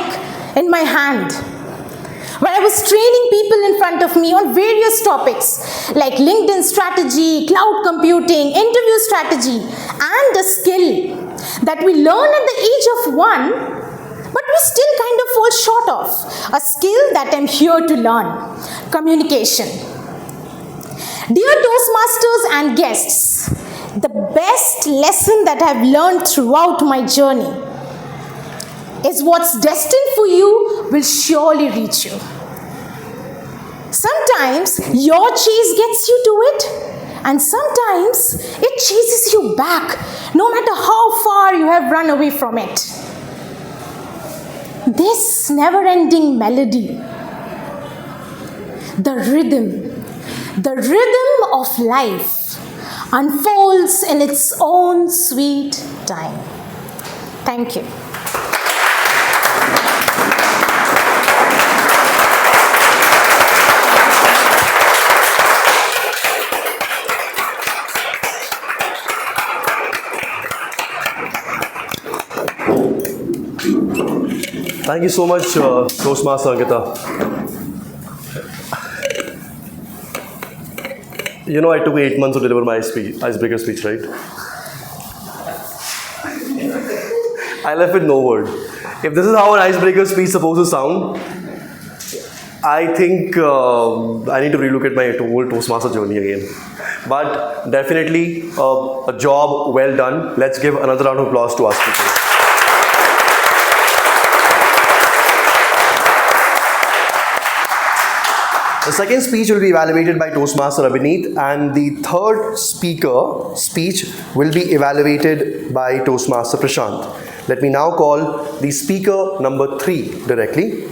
in my hand. Where I was training people in front of me on various topics like LinkedIn strategy, cloud computing, interview strategy, and a skill that we learn at the age of 1 but we still kind of fall short of. A skill that I'm here to learn. Communication. Dear Toastmasters and guests, the best lesson that I've learned throughout my journey is what's destined for you will surely reach you. Sometimes your chase gets you to it, and sometimes it chases you back, no matter how far you have run away from it. This never-ending melody, the rhythm of life unfolds in its own sweet time. Thank you. Thank you so much, Toastmaster Ankita. You know, I took 8 months to deliver my icebreaker speech, right? I left with no word. If this is how an icebreaker speech is supposed to sound, I think I need to relook at my whole Toastmaster journey again. But definitely a job well done. Let's give another round of applause to our speakers. The second speech will be evaluated by Toastmaster Abhineet, and the third speaker speech will be evaluated by Toastmaster Prashant. Let me now call the speaker number 3 directly.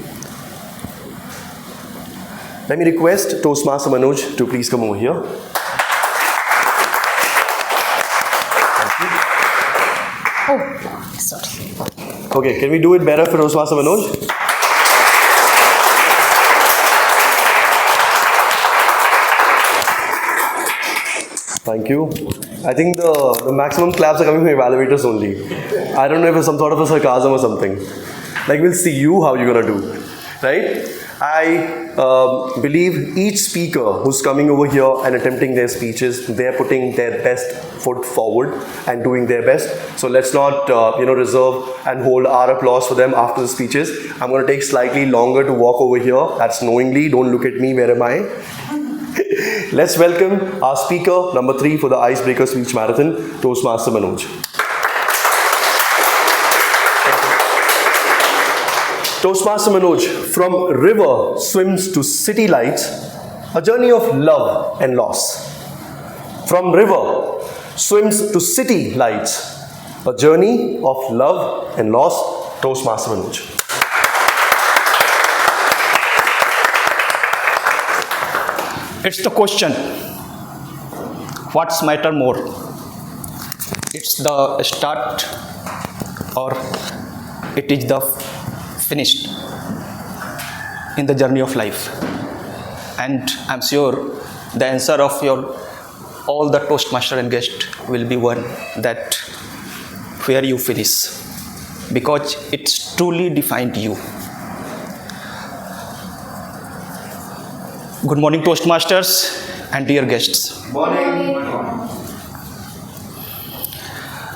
Let me request Toastmaster Manoj to please come over here. Oh, sorry. Okay, can we do it better for Toastmaster Manoj? Thank you. I think the maximum claps are coming from evaluators only. I don't know if it's some sort of a sarcasm or something. Like, we'll see you how you're gonna do, right? I believe each speaker who's coming over here and attempting their speeches, they're putting their best foot forward and doing their best. So let's not, reserve and hold our applause for them after the speeches. I'm going to take slightly longer to walk over here. That's knowingly. Don't look at me. Where am I? Let's welcome our speaker number 3 for the Icebreaker Speech Marathon, Toastmaster Manoj. Toastmaster Manoj, from river swims to city lights, a journey of love and loss. From river swims to city lights, a journey of love and loss, Toastmaster Manoj. It's the question, what's matter more? It's the start or it is the finished in the journey of life? And I'm sure the answer of all the Toastmaster and guest will be one that where you finish, because it's truly defined you. Good morning, Toastmasters and dear guests. Morning.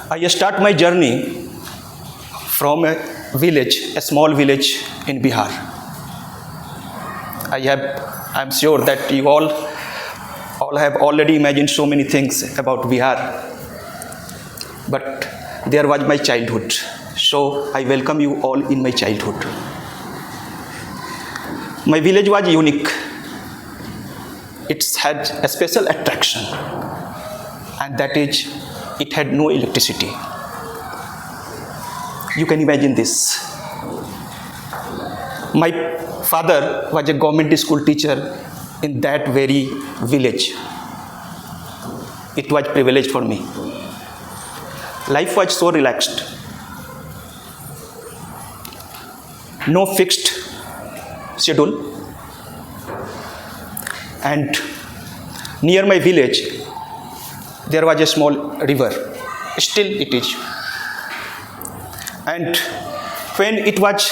I start my journey from a village, a small village in Bihar. I'm sure that you all have already imagined so many things about Bihar. But there was my childhood. So I welcome you all in my childhood. My village was unique. It had a special attraction, and that is, it had no electricity. You can imagine this. My father was a government school teacher in that very village. It was a privilege for me. Life was so relaxed. No fixed schedule. And near my village, there was a small river. Still it is. And when it was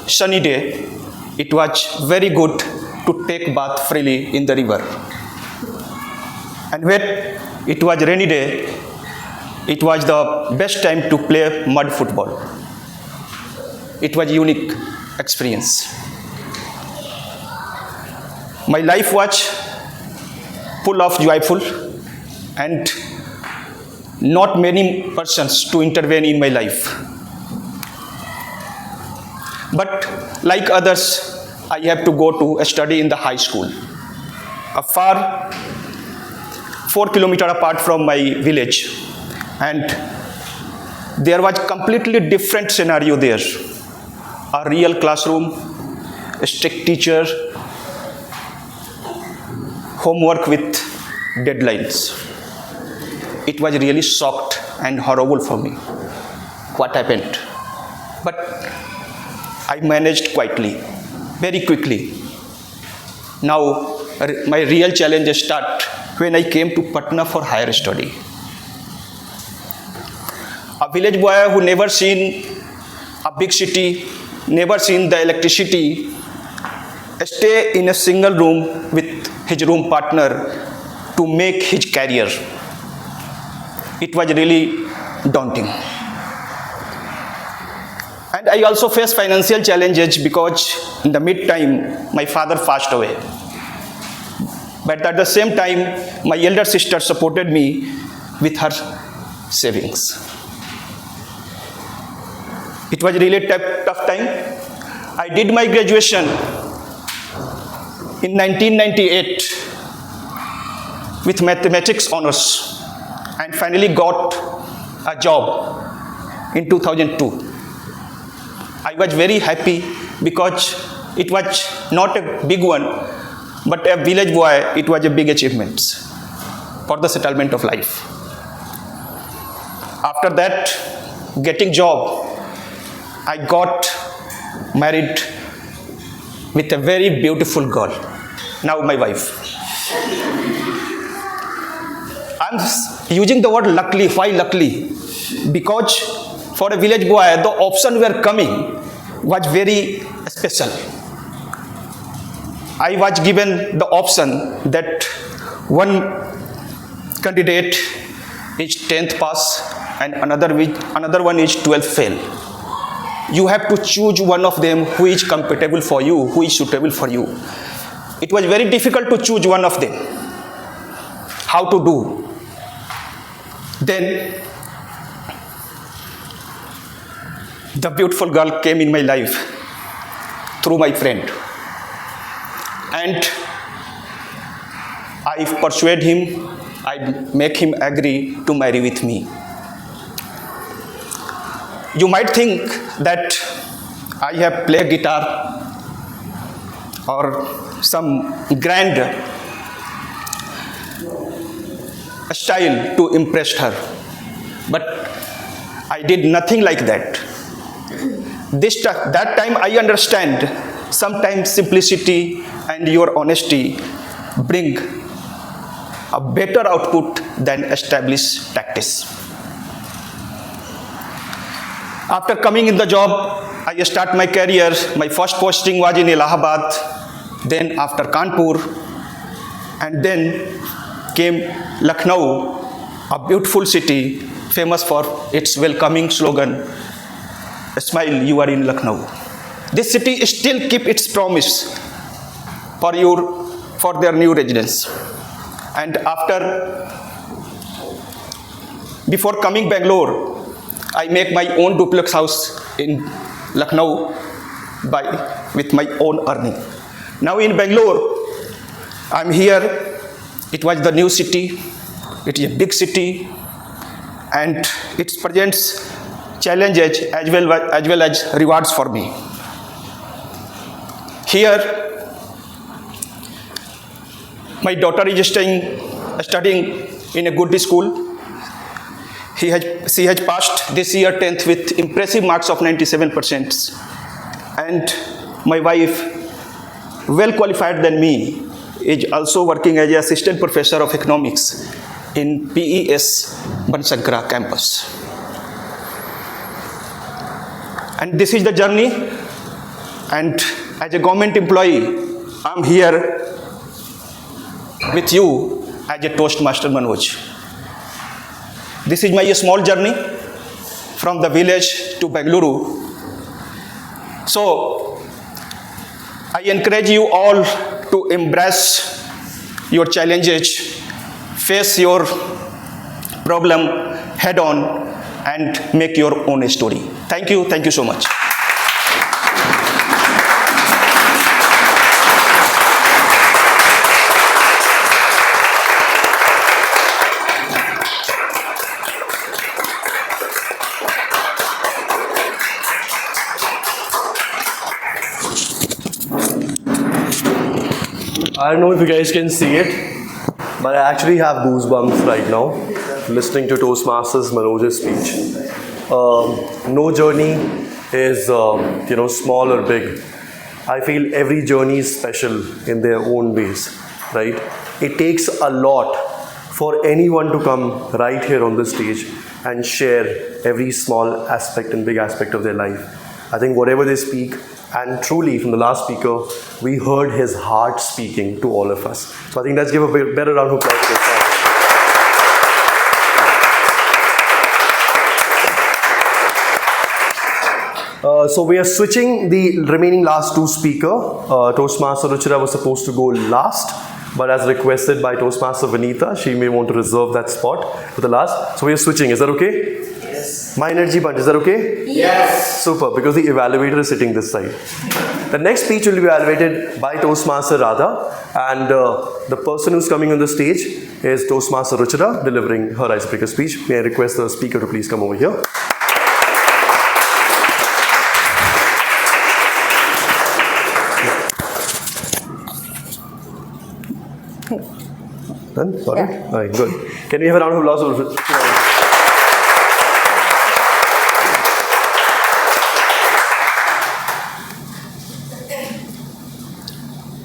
sunny day, it was very good to take bath freely in the river. And when it was rainy day, it was the best time to play mud football. It was a unique experience. My life was full of joyful, and not many persons to intervene in my life. But like others, I have to go to study in the high school, a far 4 kilometers apart from my village, and there was completely different scenario there. A real classroom, a strict teacher, homework with deadlines. It was really shocked and horrible for me. What happened? But I managed quietly, very quickly. Now, my real challenge started when I came to Patna for higher study. A village boy who never seen a big city, never seen the electricity, stay in a single room with his room partner to make his career. It was really daunting. And I also faced financial challenges because in the mid-time, my father passed away. But at the same time, my elder sister supported me with her savings. It was really tough time. I did my graduation in 1998 with mathematics honors and finally got a job in 2002. I was very happy because it was not a big one, but a village boy, it was a big achievement for the settlement of life. After that, getting job, I got married with a very beautiful girl, now my wife. I'm using the word luckily. Why luckily? Because for a village boy, the option were coming was very special. I was given the option that one candidate is 10th pass and another one is 12th fail. You have to choose one of them who is compatible for you, who is suitable for you. It was very difficult to choose one of them. How to do? Then the beautiful girl came in my life through my friend. And I persuade him, I make him agree to marry with me. You might think that I have played guitar or some grand style to impress her, but I did nothing like that. That time I understand sometimes simplicity and your honesty bring a better output than established practice. After coming in the job, I start my career. My first posting was in Allahabad, then after Kanpur, and then came Lucknow, a beautiful city famous for its welcoming slogan, "Smile, you are in Lucknow." This city still keep its promise for their new residents. And before coming Bangalore, I make my own duplex house in Lucknow with my own earning. Now in Bangalore, I'm here. It was the new city. It is a big city, and it presents challenges as well as rewards for me. Here, my daughter is studying in a good school. She has passed this year 10th with impressive marks of 97%. And my wife, well qualified than me, is also working as an assistant professor of economics in PES Bansankara campus. And this is the journey. And as a government employee, I'm here with you as a Toastmaster Manoj. This is my small journey from the village to Bengaluru. So I encourage you all to embrace your challenges, face your problem head on, and make your own story. Thank you so much. I don't know if you guys can see it, but I actually have goosebumps right now listening to Toastmasters Manoj's speech. No journey is small or big. I feel every journey is special in their own ways, right? It takes a lot for anyone to come right here on the stage and share every small aspect and big aspect of their life. I think whatever they speak, and truly from the last speaker, we heard his heart speaking to all of us. So I think let's give a better round of applause to this. So we are switching the remaining last two speaker. Toastmaster Ruchira was supposed to go last, but as requested by Toastmaster Vanitha, she may want to reserve that spot for the last. So we are switching. Is that okay? Yes. My energy bunch, is that okay? Yes. Super, because the evaluator is sitting this side. The next speech will be evaluated by Toastmaster Radha, and the person who's coming on the stage is Toastmaster Ruchira delivering her icebreaker speech. May I request the speaker to please come over here. Done? Sorry? Yeah. All right, good. Can we have a round of applause?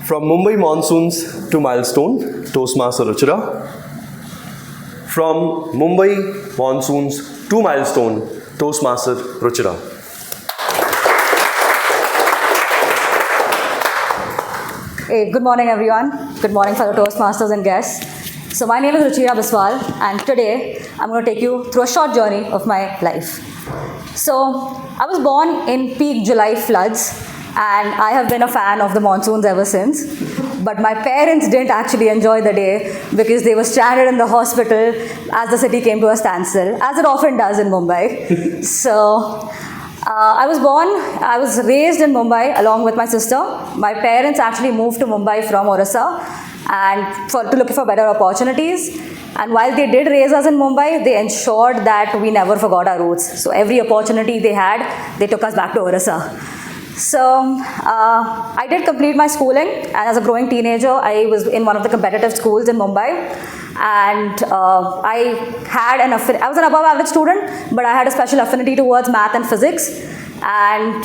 From Mumbai monsoons to milestone, Toastmaster Ruchira. From Mumbai monsoons to milestone, Toastmaster Ruchira. Hey, good morning everyone. Good morning fellow Toastmasters and guests. So my name is Ruchira Biswal, and today I'm going to take you through a short journey of my life. So I was born in peak July floods, and I have been a fan of the monsoons ever since. But my parents didn't actually enjoy the day because they were stranded in the hospital as the city came to a standstill, as it often does in Mumbai. So I was raised in Mumbai along with my sister. My parents actually moved to Mumbai from Orissa and to look for better opportunities. And while they did raise us in Mumbai, they ensured that we never forgot our roots. So every opportunity they had, they took us back to Orissa. So I did complete my schooling, and as a growing teenager, I was in one of the competitive schools in Mumbai. And I was an above average student, but I had a special affinity towards math and physics. And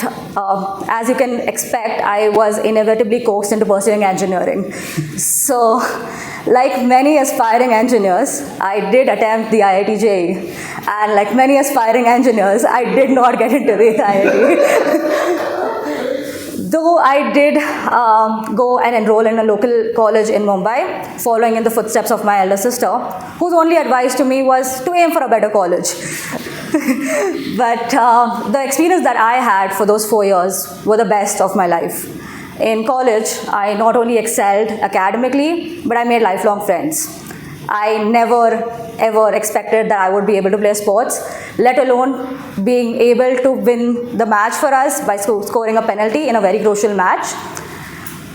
as you can expect, I was inevitably coaxed into pursuing engineering. So, like many aspiring engineers, I did attempt the IIT JEE. And like many aspiring engineers, I did not get into the IIT. Though I did go and enroll in a local college in Mumbai, following in the footsteps of my elder sister, whose only advice to me was to aim for a better college. But the experience that I had for those 4 years were the best of my life. In college, I not only excelled academically, but I made lifelong friends. I never ever expected that I would be able to play sports, let alone being able to win the match for us by scoring a penalty in a very crucial match.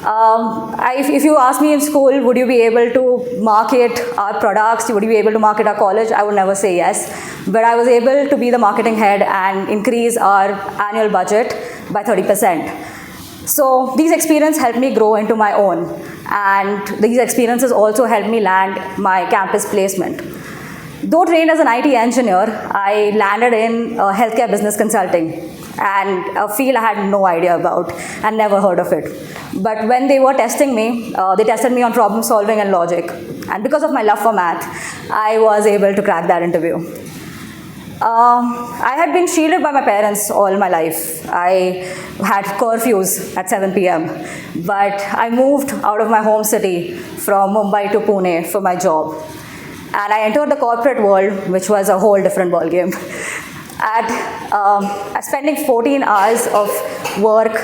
If you ask me in school, would you be able to market our products, would you be able to market our college, I would never say yes. But I was able to be the marketing head and increase our annual budget by 30%. So these experiences helped me grow into my own, and these experiences also helped me land my campus placement. Though trained as an IT engineer, I landed in healthcare business consulting, and a field I had no idea about and never heard of it. But when they were testing me, they tested me on problem solving and logic. And because of my love for math, I was able to crack that interview. I had been shielded by my parents all my life. I had curfews at 7 p.m. But I moved out of my home city from Mumbai to Pune for my job. And I entered the corporate world, which was a whole different ballgame. Spending 14 hours of work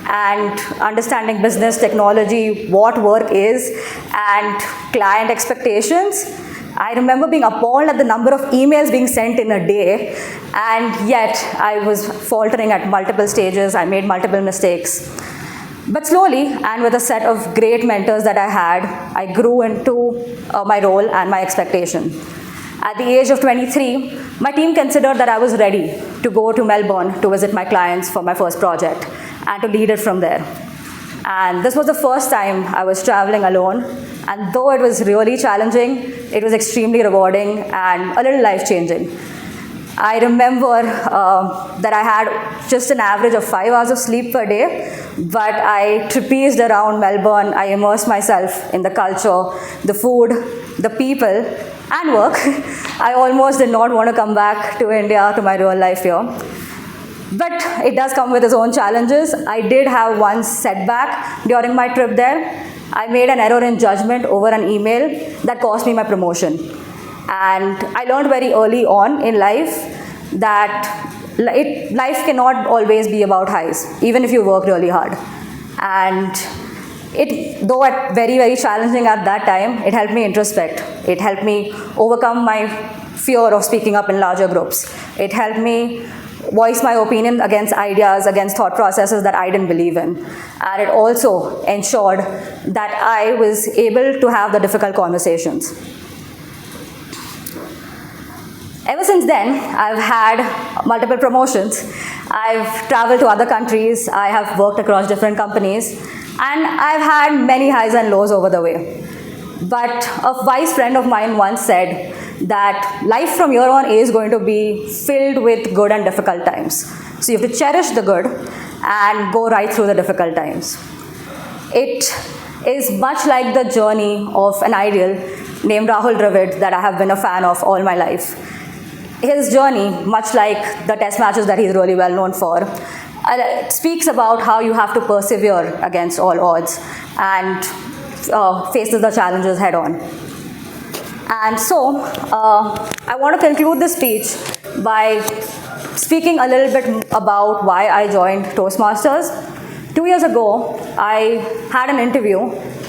and understanding business technology, what work is, and client expectations, I remember being appalled at the number of emails being sent in a day, and yet I was faltering at multiple stages. I made multiple mistakes. But slowly, and with a set of great mentors that I had, I grew into my role and my expectation. At the age of 23, my team considered that I was ready to go to Melbourne to visit my clients for my first project and to lead it from there. And this was the first time I was traveling alone. And though it was really challenging, it was extremely rewarding and a little life-changing. I remember that I had just an average of 5 hours of sleep per day, but I trapezed around Melbourne. I immersed myself in the culture, the food, the people, and work. I almost did not want to come back to India, to my real life here. But it does come with its own challenges. I did have one setback during my trip there. I made an error in judgment over an email that cost me my promotion. And I learned very early on in life that life cannot always be about highs, even if you work really hard. And though very, very challenging at that time, it helped me introspect. It helped me overcome my fear of speaking up in larger groups. It helped me voice my opinion against ideas, against thought processes that I didn't believe in. And it also ensured that I was able to have the difficult conversations. Ever since then, I've had multiple promotions. I've traveled to other countries. I have worked across different companies. And I've had many highs and lows over the way. But a wise friend of mine once said that life from here on is going to be filled with good and difficult times. So you have to cherish the good and go right through the difficult times. It is much like the journey of an ideal named Rahul Dravid that I have been a fan of all my life. His journey, much like the test matches that he's really well known for, speaks about how you have to persevere against all odds and faces the challenges head on. And so, I want to conclude this speech by speaking a little bit about why I joined Toastmasters. 2 years ago, I had an interview,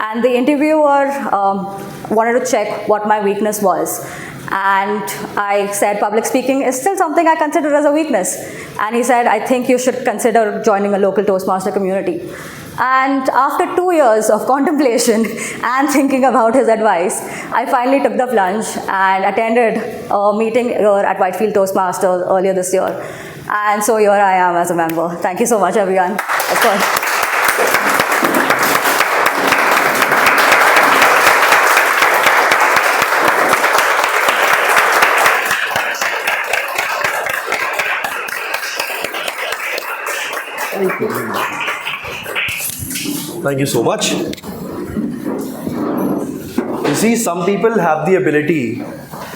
and the interviewer wanted to check what my weakness was. And I said public speaking is still something I consider as a weakness. And he said, I think you should consider joining a local Toastmaster community. And after 2 years of contemplation and thinking about his advice, I finally took the plunge and attended a meeting here at Whitefield Toastmasters earlier this year. And so here I am as a member. Thank you so much, everyone. Of course. Thank you so much. You see, some people have the ability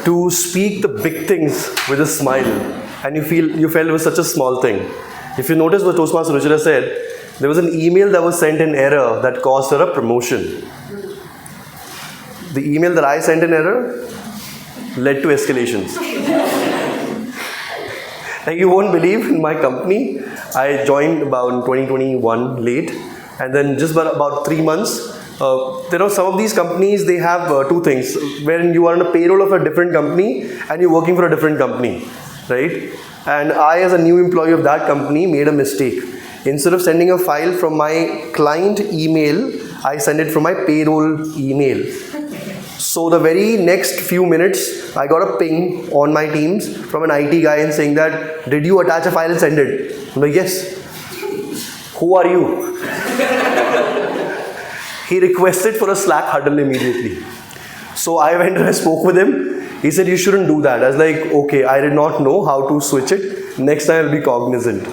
to speak the big things with a smile, and you felt it was such a small thing. If you notice what Toastmaster Ruchira said, there was an email that was sent in error that caused her a promotion. The email that I sent in error led to escalations. Like, you won't believe, in my company, I joined about 2021 late, and then just about 3 months, some of these companies, they have two things, wherein you are on a payroll of a different company and you're working for a different company, right? And I, as a new employee of that company, made a mistake. Instead of sending a file from my client email, I sent it from my payroll email. So the very next few minutes, I got a ping on my Teams from an IT guy and saying that, did you attach a file and send it? I'm like, yes. Who are you? He requested for a Slack huddle immediately. So I went and I spoke with him. He said, you shouldn't do that. I was like, okay, I did not know how to switch it. Next time I'll be cognizant.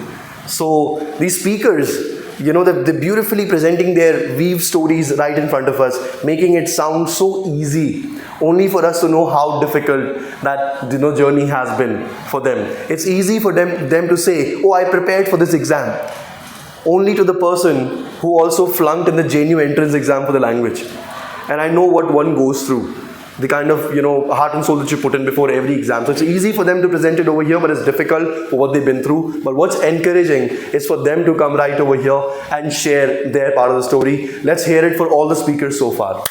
So these speakers, they're beautifully presenting their weave stories right in front of us, making it sound so easy, only for us to know how difficult that journey has been for them. It's easy for them to say, oh, I prepared for this exam, only to the person who also flunked in the JNU entrance exam for the language. And I know what one goes through, the kind of heart and soul that you put in before every exam. So it's easy for them to present it over here, but it's difficult for what they've been through. But what's encouraging is for them to come right over here and share their part of the story. Let's hear it for all the speakers so far.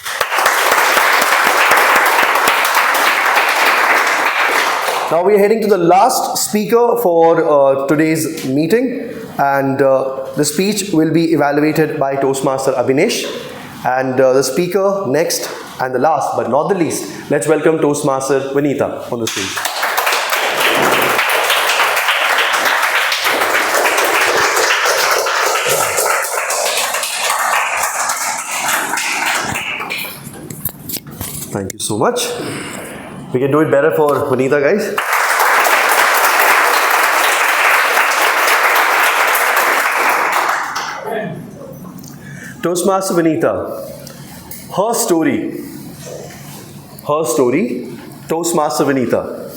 Now we are heading to the last speaker for today's meeting, and the speech will be evaluated by Toastmaster Abhinesh. And the speaker next and the last but not the least, let's welcome Toastmaster Vanitha on the stage. Thank you so much. We can do it better for Vanitha, guys. Toastmaster Vanitha, her story, Toastmaster Vanitha.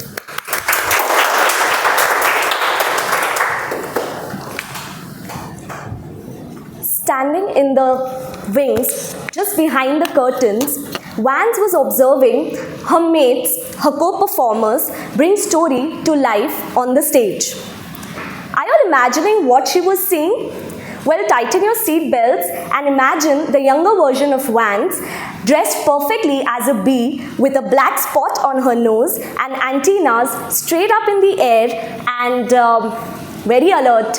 Standing in the wings, just behind the curtains, Vance was observing her mates, her co-performers, bring story to life on the stage. you imagining what she was saying? Well, tighten your seat belts and imagine the younger version of Vance, dressed perfectly as a bee with a black spot on her nose and antennas straight up in the air and very alert.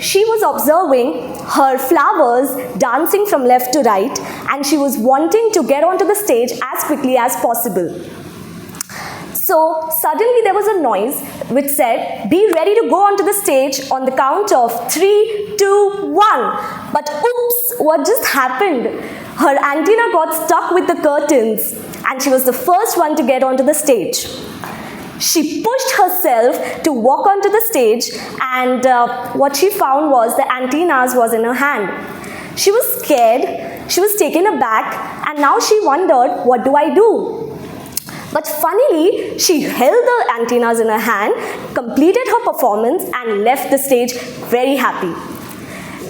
She was observing her flowers dancing from left to right, and she was wanting to get onto the stage as quickly as possible. So suddenly there was a noise which said, "Be ready to go onto the stage on the count of 3, 2, 1. But oops, what just happened? Her antenna got stuck with the curtains and she was the first one to get onto the stage. She pushed herself to walk onto the stage, and what she found was the antennas was in her hand. She was scared, she was taken aback, and now she wondered, what do I do? But funnily, she held the antennas in her hand, completed her performance, and left the stage very happy.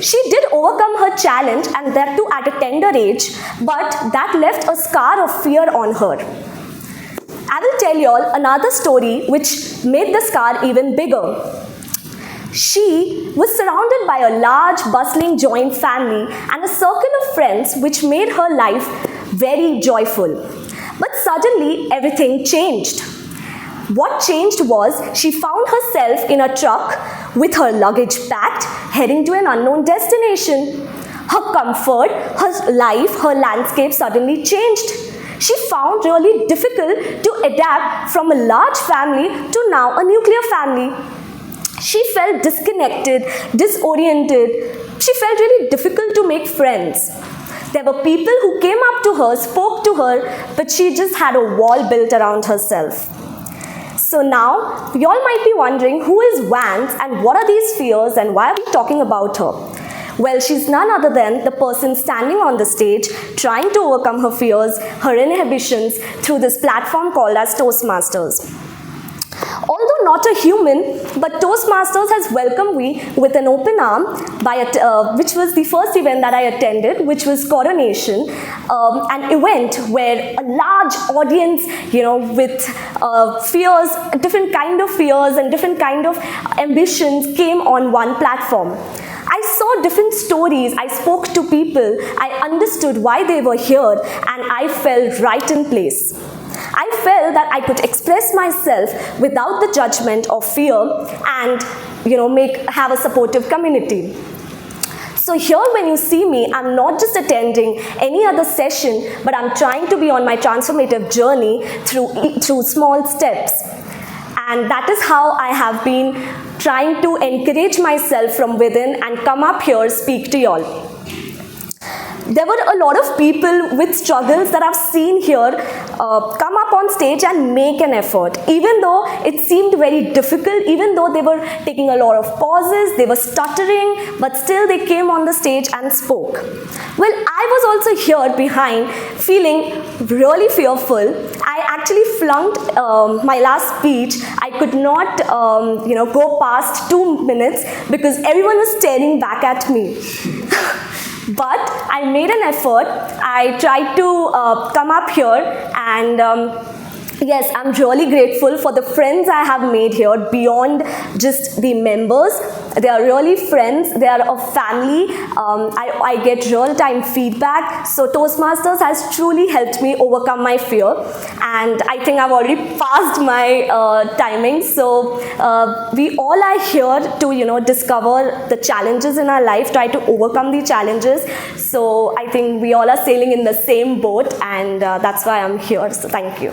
She did overcome her challenge, and that too at a tender age, but that left a scar of fear on her. I will tell you all another story which made the scar even bigger. She was surrounded by a large, bustling joint family and a circle of friends which made her life very joyful. But suddenly, everything changed. What changed was she found herself in a truck with her luggage packed, heading to an unknown destination. Her comfort, her life, her landscape suddenly changed. She found really difficult to adapt from a large family to now a nuclear family. She felt disconnected, disoriented. She felt really difficult to make friends. There were people who came up to her, spoke to her, but she just had a wall built around herself. So now, you all might be wondering, who is Vance and what are these fears and why are we talking about her? Well, she's none other than the person standing on the stage, trying to overcome her fears, her inhibitions through this platform called as Toastmasters. Although not a human, but Toastmasters has welcomed me with an open arm, which was the first event that I attended, which was Coronation, an event where a large audience, with fears, different kind of fears and different kind of ambitions came on one platform. I saw different stories, I spoke to people, I understood why they were here, and I felt right in place. I felt that I could express myself without the judgment of fear and, have a supportive community. So here when you see me, I'm not just attending any other session, but I'm trying to be on my transformative journey through small steps. And that is how I have been trying to encourage myself from within and come up here, speak to y'all. There were a lot of people with struggles that I've seen here come up on stage and make an effort. Even though it seemed very difficult, even though they were taking a lot of pauses, they were stuttering, but still they came on the stage and spoke. Well, I was also here behind feeling really fearful. I actually flunked my last speech. I could not go past 2 minutes because everyone was staring back at me. But I made an effort. I tried to come up here, and yes, I'm really grateful for the friends I have made here beyond just the members. They are really friends. They are a family. I get real-time feedback. So Toastmasters has truly helped me overcome my fear. And I think I've already passed my timing. So we all are here to, discover the challenges in our life, try to overcome the challenges. So I think we all are sailing in the same boat, and that's why I'm here. So thank you.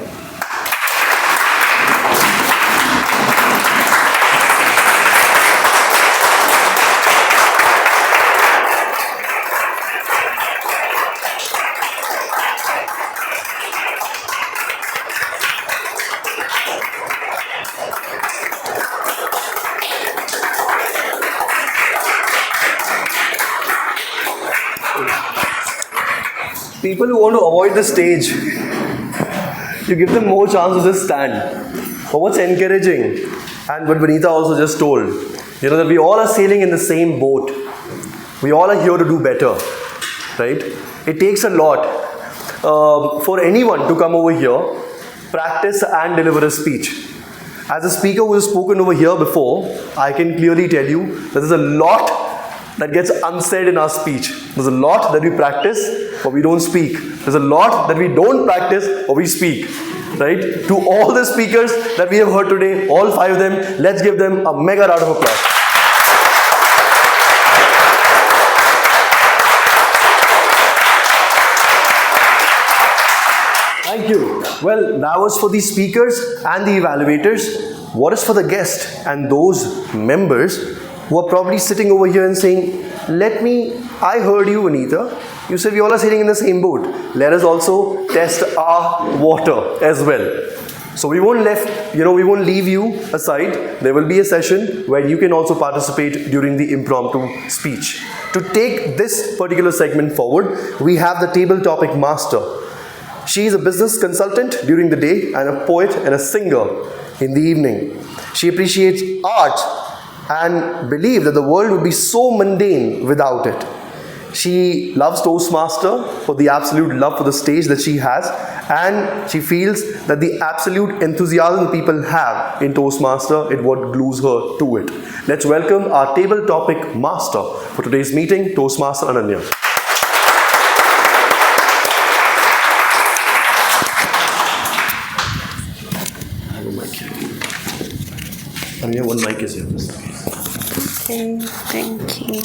People who want to avoid the stage, you give them more chance to just stand. But what's encouraging, and what Vanita also just told, that we all are sailing in the same boat. We all are here to do better, right? It takes a lot for anyone to come over here, practice and deliver a speech. As a speaker who has spoken over here before, I can clearly tell you that there's a lot that gets unsaid in our speech. There's a lot that we practice but we don't speak. There's a lot that we don't practice or we speak. Right? To all the speakers that we have heard today, all 5 of them, let's give them a mega round of applause. Thank you. Well, that was for the speakers and the evaluators. What is for the guest and those members who are probably sitting over here and saying, I heard you, Anita. You said we all are sitting in the same boat. Let us also test our water as well. So we won't leave you aside. There will be a session where you can also participate during the impromptu speech. To take this particular segment forward, we have the table topic master. She is a business consultant during the day and a poet and a singer in the evening. She appreciates art and believes that the world would be so mundane without it. She loves Toastmaster for the absolute love for the stage that she has, and she feels that the absolute enthusiasm people have in Toastmaster is what glues her to it. Let's welcome our table topic master for today's meeting, Toastmaster Ananya. Anya, one mic is yours. Okay, thank you.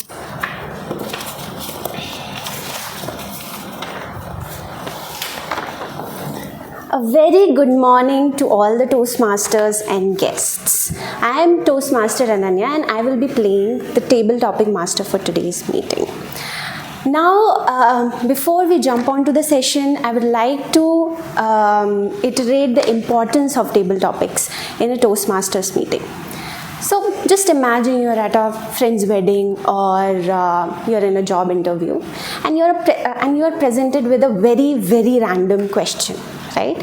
A very good morning to all the Toastmasters and guests. I am Toastmaster Ananya and I will be playing the table topic master for today's meeting. Now, before we jump on to the session, I would like to iterate the importance of table topics in a Toastmasters meeting. So just imagine you're at a friend's wedding or you're in a job interview and you're presented with a very, very random question, right?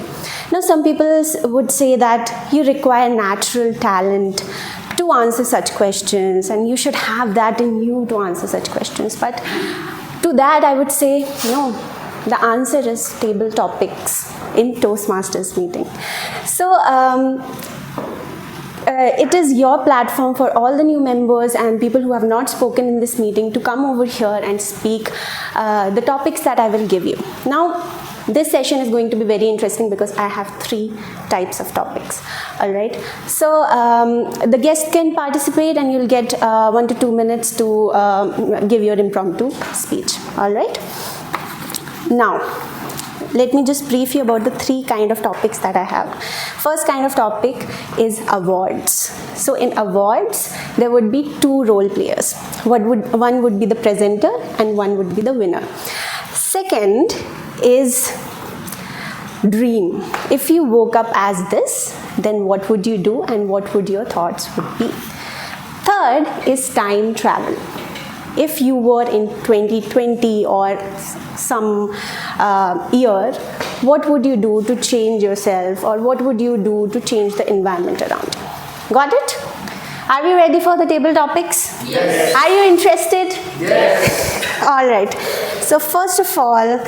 Now some people would say that you require natural talent to answer such questions and you should have that in you to answer such questions. But to that I would say, no, the answer is table topics in Toastmasters meeting. So it is your platform for all the new members and people who have not spoken in this meeting to come over here and speak the topics that I will give you. Now, this session is going to be very interesting because I have 3 types of topics. Alright, so the guest can participate and you'll get 1 to 2 minutes to give your impromptu speech. Alright, now let me just brief you about the 3 kind of topics that I have. First kind of topic is awards. So in awards, there would be 2 role players. One would be the presenter and one would be the winner. Second is dream. If you woke up as this, then what would you do and what would your thoughts would be? Third is time travel. If you were in 2020 or some year, what would you do to change yourself or what would you do to change the environment around you? Got it? Are we ready for the table topics? Yes. Are you interested? Yes. All right. So first of all,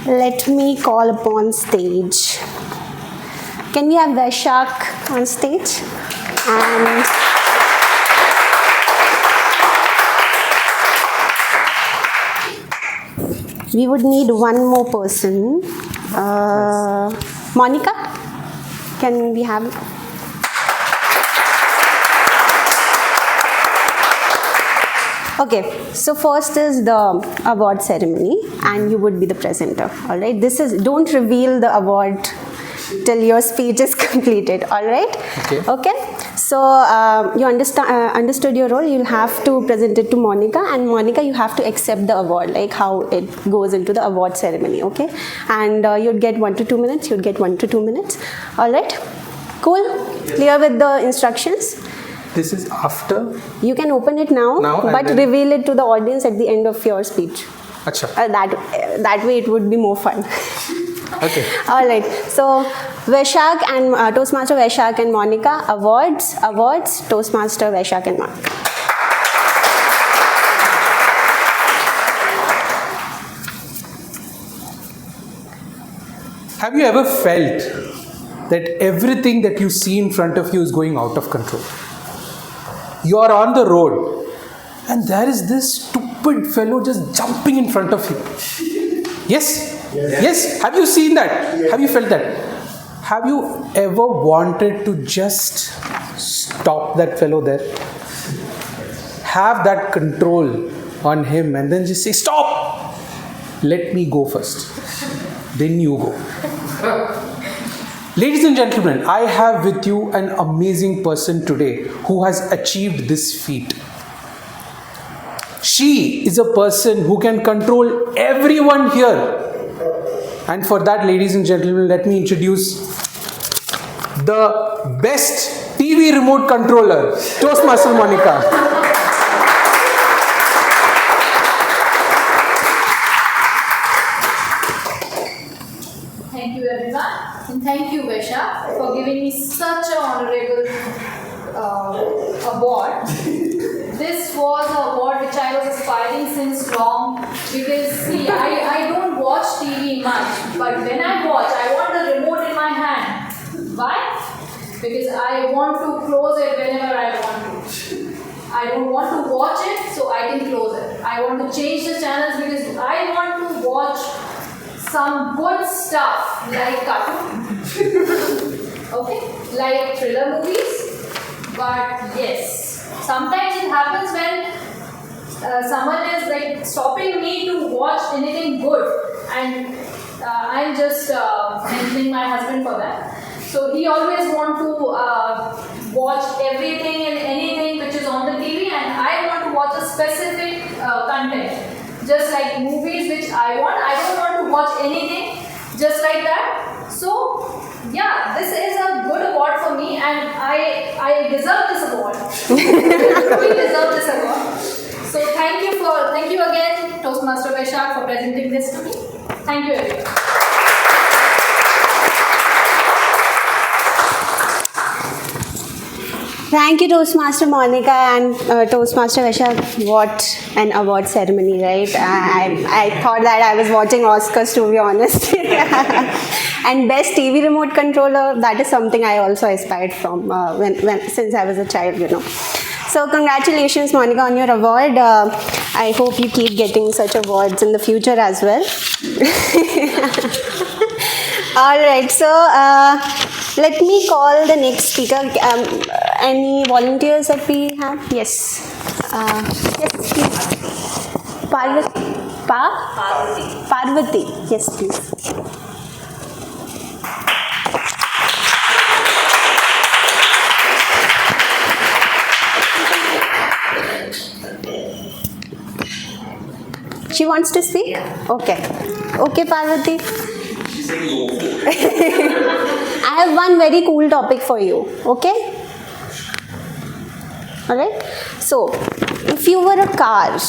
let me call upon stage. Can we have Vaishak on stage? And we would need one more person. Monica, can we have? Okay, so first is the award ceremony and you would be the presenter. All right, don't reveal the award till your speech is completed. All right. Okay. So you understood your role. You'll have to present it to Monica, and Monica, you have to accept the award, like how it goes into the award ceremony. Okay, and you'd get 1 to 2 minutes. You'd get 1 to 2 minutes. All right. Cool. Clear with the instructions. This is after? You can open it now but reveal it to the audience at the end of your speech. Acha. That way it would be more fun. Okay. All right. So Vaishak and Toastmaster Vaishak and Monica, awards, Toastmaster Vaishak and Monica. Have you ever felt that everything that you see in front of you is going out of control. You are on the road and there is this stupid fellow just jumping in front of you. Yes? Yes. Have you seen that? Have you felt that? Have you ever wanted to just stop that fellow there? Have that control on him and then just say, stop! Let me go first. Then you go. Ladies and gentlemen, I have with you an amazing person today who has achieved this feat. She is a person who can control everyone here. And for that, ladies and gentlemen, let me introduce the best TV remote controller, Toastmaster Monica. Thank you everyone, and thank you Vesha for giving me such an honorable award. This was an award which I was aspiring since long, because see, I don't watch TV much, but when I watch, I want the remote in my hand. Why? Because I want to close it whenever I want to. I don't want to watch it, so I can close it. I want to change the channels because I want to watch some good stuff like cartoon, okay, like thriller movies. But yes, sometimes it happens when someone is like stopping me to watch anything good, and I'm just mentioning my husband for that. So he always want to watch everything and anything which is on the TV, and I want to watch a specific content. Just like movies which I want. I don't want to watch anything just like that. So yeah, this is a good award for me, and I deserve this award. We deserve this award. So thank you again, Toastmaster Vesha, for presenting this to me. Thank you everyone. Thank you, Toastmaster Monica and Toastmaster Vesha. What an award ceremony, right? I thought that I was watching Oscars, to be honest. And best TV remote controller, that is something I also aspired from since I was a child, you know. So congratulations, Monica, on your award. I hope you keep getting such awards in the future as well. All right, so let me call the next speaker. Any volunteers that we have? Yes. Yes, please. Parvati. Parvati. Yes, please. She wants to speak? Okay. Okay, Parvati. I have one very cool topic for you. Okay? Alright? So, if you were a car,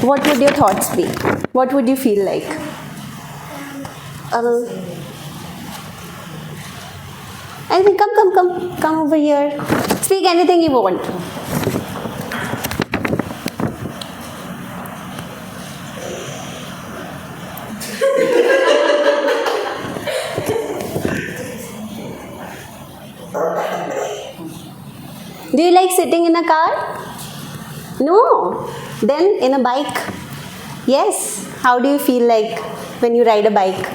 what would your thoughts be? What would you feel like? Anything? Come over here. Speak anything you want. Do you like sitting in a car? No. Then in a bike? Yes. How do you feel like when you ride a bike?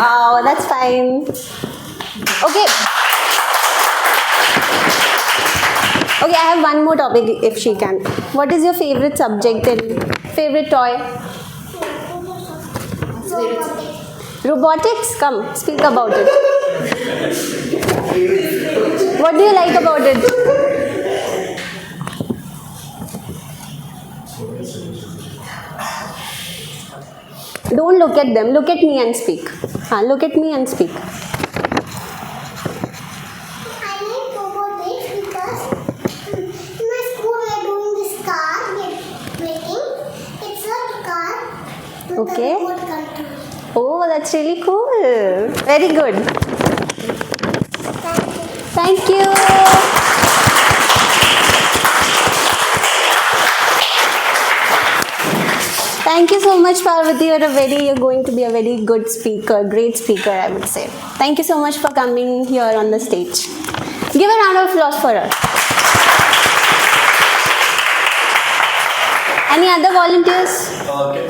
Oh, that's fine. Okay. Okay, I have one more topic if she can. What is your favorite subject and favorite toy? Robotics? Come, speak about it. What do you like about it? Don't look at them. Look at me and speak. Look at me and speak. Okay. Oh, that's really cool. Very good. Thank you so much, Parvati. You're going to be a very good speaker, great speaker, I would say. Thank you so much for coming here on the stage. Give a round of applause for her. Any other volunteers?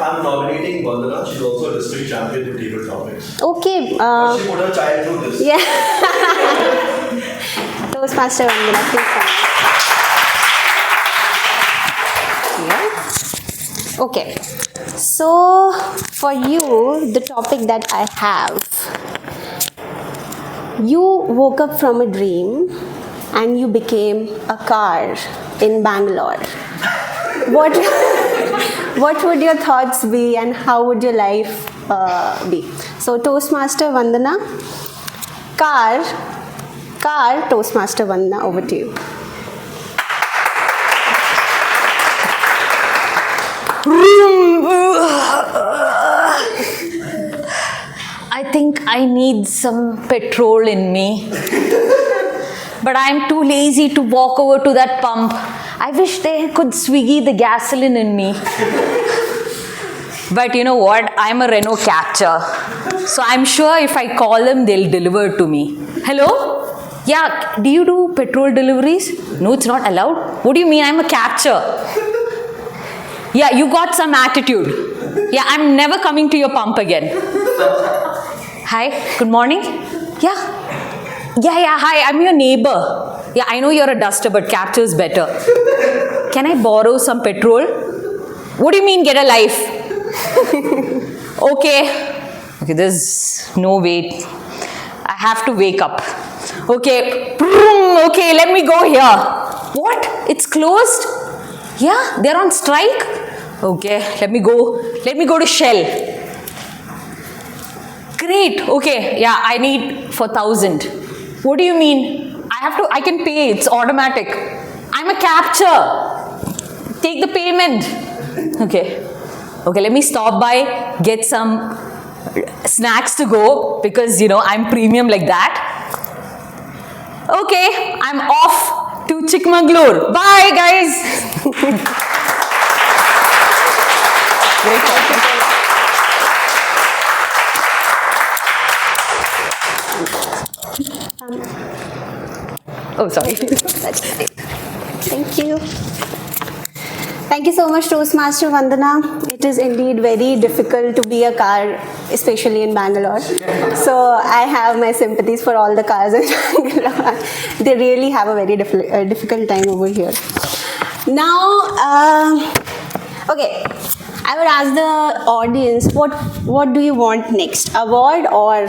I'm nominating Vandana. She's also a district champion in table topics. Okay. She put her child through this. Yeah. Toastmaster Vandana, please come. Yeah. Okay. So, for you, the topic that I have, you woke up from a dream and you became a car in Bangalore. What would your thoughts be and how would your life be? So, Toastmaster Vandana, car, Toastmaster Vandana, over to you. I think I need some petrol in me. But I'm too lazy to walk over to that pump. I wish they could Swiggy the gasoline in me. But you know what? I'm a Renault catcher. So I'm sure if I call them, they'll deliver to me. Hello? Yeah, do you do petrol deliveries? No, it's not allowed. What do you mean? I'm a catcher. Yeah, you got some attitude. Yeah, I'm never coming to your pump again. Hi, good morning. Yeah. Yeah, hi, I'm your neighbor. Yeah, I know you're a duster, but capture's better. Can I borrow some petrol? What do you mean, get a life? Okay, there's no way. I have to wake up. Okay, okay, let me go here. What? It's closed? Yeah, they're on strike? Okay, let me go to Shell. Great, okay, yeah, I need for 1,000. What do you mean? I can pay, it's automatic. I'm a capture. Take the payment. Okay, let me stop by, get some snacks to go because, I'm premium like that. Okay, I'm off to Chikmagalur. Bye, guys. Great talking. Oh, sorry. Thank you. Thank you so much, Toastmaster Vandana. It is indeed very difficult to be a car, especially in Bangalore. So I have my sympathies for all the cars in Bangalore. They really have a very difficult time over here. Now, okay, I would ask the audience, what do you want next? Award or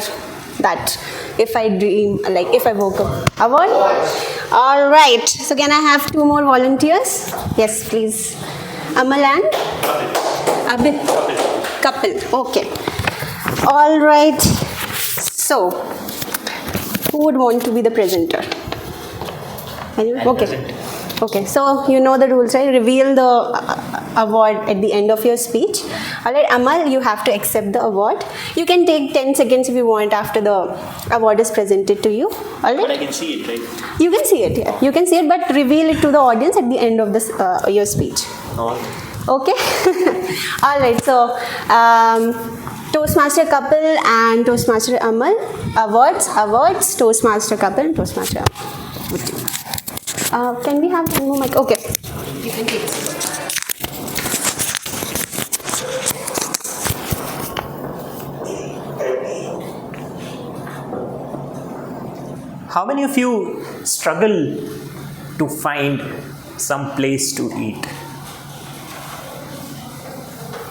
that? If I dream, like if I woke up. Award? All right. So can I have 2 more volunteers? Yes, please. Amal and? Abid. Couple. Okay. All right. So, who would want to be the presenter? Anyone? Okay. Okay, so you know the rules, right? Reveal the award at the end of your speech. Alright, Amal, you have to accept the award. You can take 10 seconds if you want after the award is presented to you. Alright? But I can see it, right? You can see it, yeah. You can see it, but reveal it to the audience at the end of this your speech. Okay? Alright, so Toastmaster couple and Toastmaster Amal. Awards, Toastmaster couple and Toastmaster Amal. Can we have one more mic? Okay. You can take it. How many of you struggle to find some place to eat?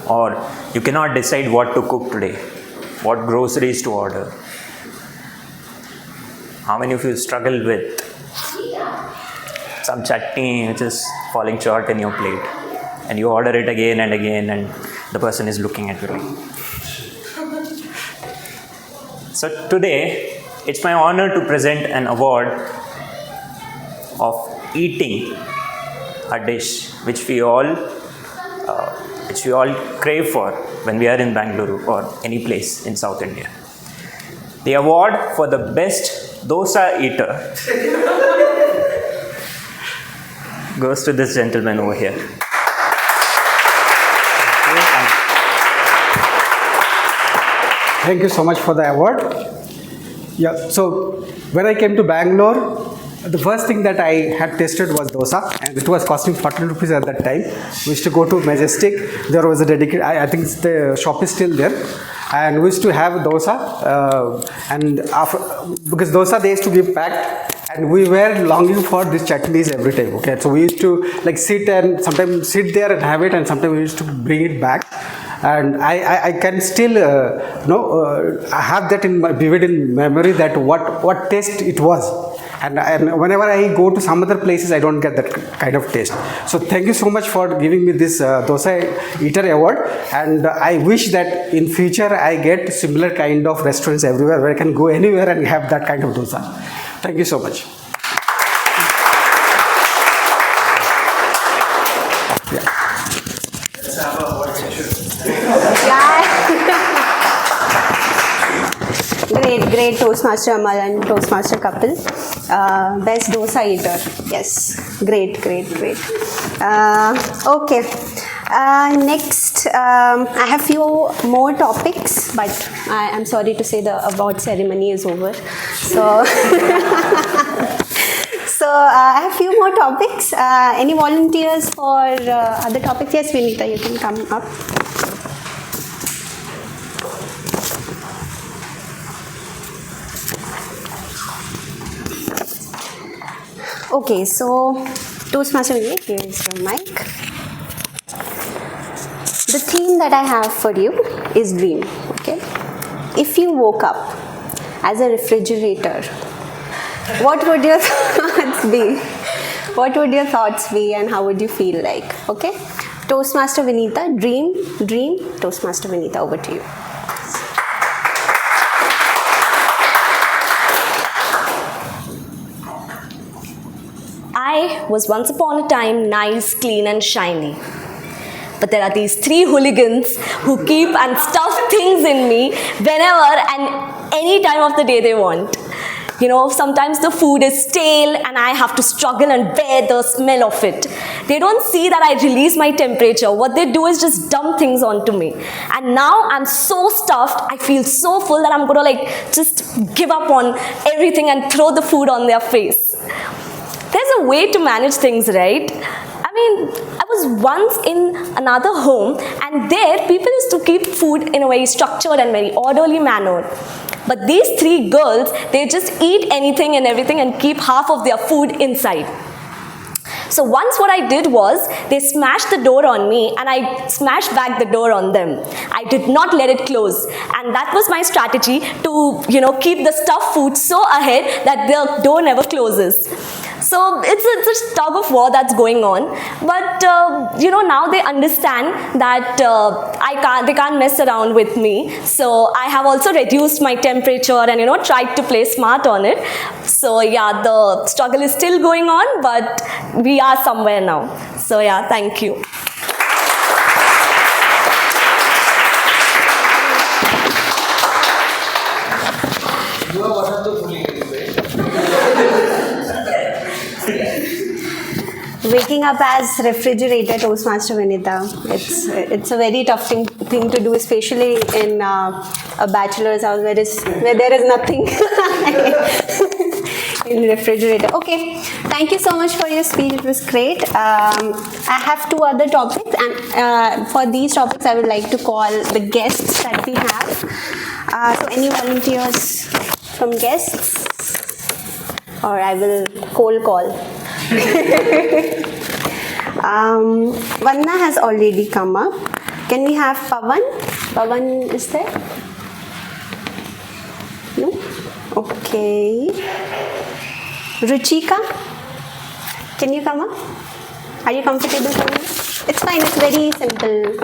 Or you cannot decide what to cook today, what groceries to order? How many of you struggle with some chutney which is falling short in your plate and you order it again and again and the person is looking at you like. So today it's my honor to present an award of eating a dish which we all crave for when we are in Bangalore or any place in South India. The award for the best dosa eater goes to this gentleman over here. Thank you so much for the award. Yeah, so when I came to Bangalore, the first thing that I had tasted was dosa, and it was costing 40 rupees at that time. We used to go to Majestic. There was a dedicated, I think the shop is still there. And we used to have dosa, and after, because dosa they used to give packed, and we were longing for these chutneys every time. Okay, so we used to like sit and sometimes sit there and have it, and sometimes we used to bring it back. And I can still I have that in my vivid in memory that what taste it was. And whenever I go to some other places, I don't get that kind of taste. So thank you so much for giving me this Dosa Eater Award. And I wish that in future I get similar kind of restaurants everywhere where I can go anywhere and have that kind of dosa. Thank you so much. Let's have a award session. Great Toastmaster Amal and Toastmaster couple. Best dosa eater. Yes, great. Okay. Next, I have few more topics, but I'm sorry to say the award ceremony is over. So, I have few more topics. Any volunteers for other topics? Yes, Vinita, you can come up. Okay, so Toastmaster Vinay, here is your mic. The theme that I have for you is dream. Okay, if you woke up as a refrigerator, what would your thoughts be? What would your thoughts be, and how would you feel like? Okay, Toastmaster Vinita, dream. Toastmaster Vinita, over to you. I was once upon a time nice, clean and shiny. But there are these three hooligans who keep and stuff things in me whenever and any time of the day they want. You know, sometimes the food is stale and I have to struggle and bear the smell of it. They don't see that I release my temperature. What they do is just dump things onto me. And now I'm so stuffed, I feel so full that I'm gonna like just give up on everything and throw the food on their face. There's a way to manage things, right? I mean, I was once in another home and there people used to keep food in a very structured and very orderly manner. But these three girls, they just eat anything and everything and keep half of their food inside. So once what I did was, they smashed the door on me and I smashed back the door on them. I did not let it close. And that was my strategy to, keep the stuffed food so ahead that the door never closes. So it's a tug of war that's going on. But, now they understand that they can't mess around with me. So I have also reduced my temperature and, tried to play smart on it. So yeah, the struggle is still going on, but we are somewhere now. So yeah, thank you. You are one of the hooligans, right? Waking up as refrigerator, Toastmaster Vinita, it's a very tough thing to do, especially in a bachelor's house where there is nothing in refrigerator. Okay, thank you so much for your speech. It was great. I have two other topics, and for these topics, I would like to call the guests that we have. So, any volunteers from guests, or I will cold call. Vanna has already come up. Can we have Pavan? Pavan is there? No? Okay. Ruchika? Can you come up? Are you comfortable coming? It's fine, it's very simple.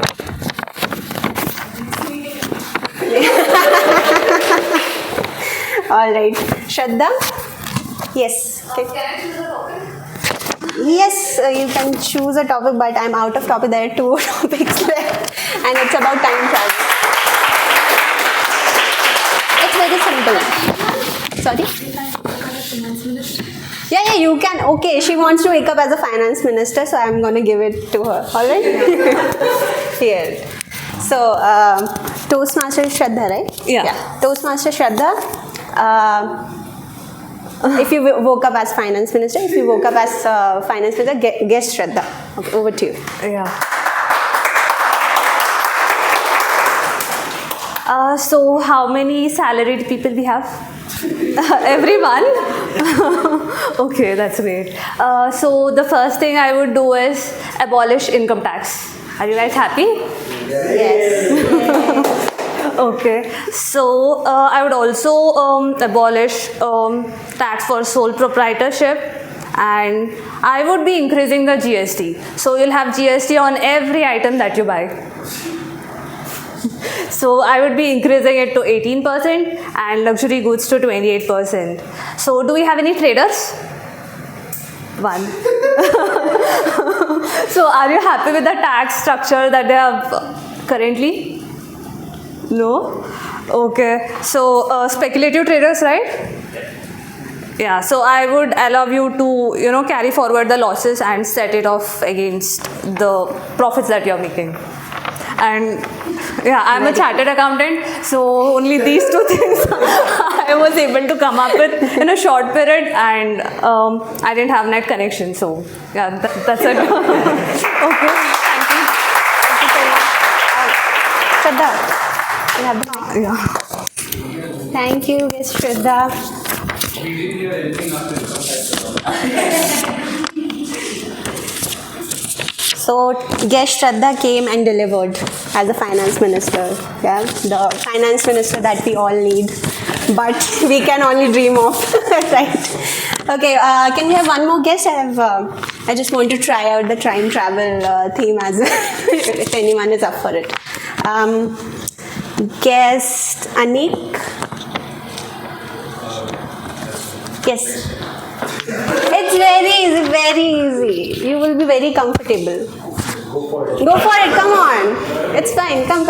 Alright. Shraddha? Yes. Okay. Can I choose a topic? Yes, you can choose a topic, but I'm out of topic. There are two topics left, and it's about time travel. It's very simple. Sorry? Yeah, you can. Okay, she wants to wake up as a finance minister, so I'm going to give it to her. All right? Here. So, Toastmaster Shraddha, right? Yeah. Toastmaster Shraddha. If you woke up as finance minister, if you woke up as finance minister, guest Shraddha. Okay, over to you. Yeah. So how many salaried people we have? Everyone? Okay, that's great. So the first thing I would do is abolish income tax. Are you guys happy? Yes. Okay. So I would also abolish tax for sole proprietorship, and I would be increasing the GST. So you'll have GST on every item that you buy. So I would be increasing it to 18% and luxury goods to 28%. So do we have any traders? One. So are you happy with the tax structure that they have currently? No? Okay. So speculative traders, right? Yeah. So I would allow you to, carry forward the losses and set it off against the profits that you're making. And yeah, I'm a chartered accountant, so only these two things I was able to come up with in a short period, and I didn't have net connection, so yeah, that's it. Okay, thank you. Shraddha, you have the mic. Yeah. Thank you, guest Shraddha. So, guest Shraddha came and delivered as a finance minister. Yeah, the finance minister that we all need, but we can only dream of, right? Okay, can we have one more guest? I just want to try out the time travel theme as if anyone is up for it. Guest Anik. Yes. It's very easy. You will be very comfortable. Go for it, come on. It's fine, come.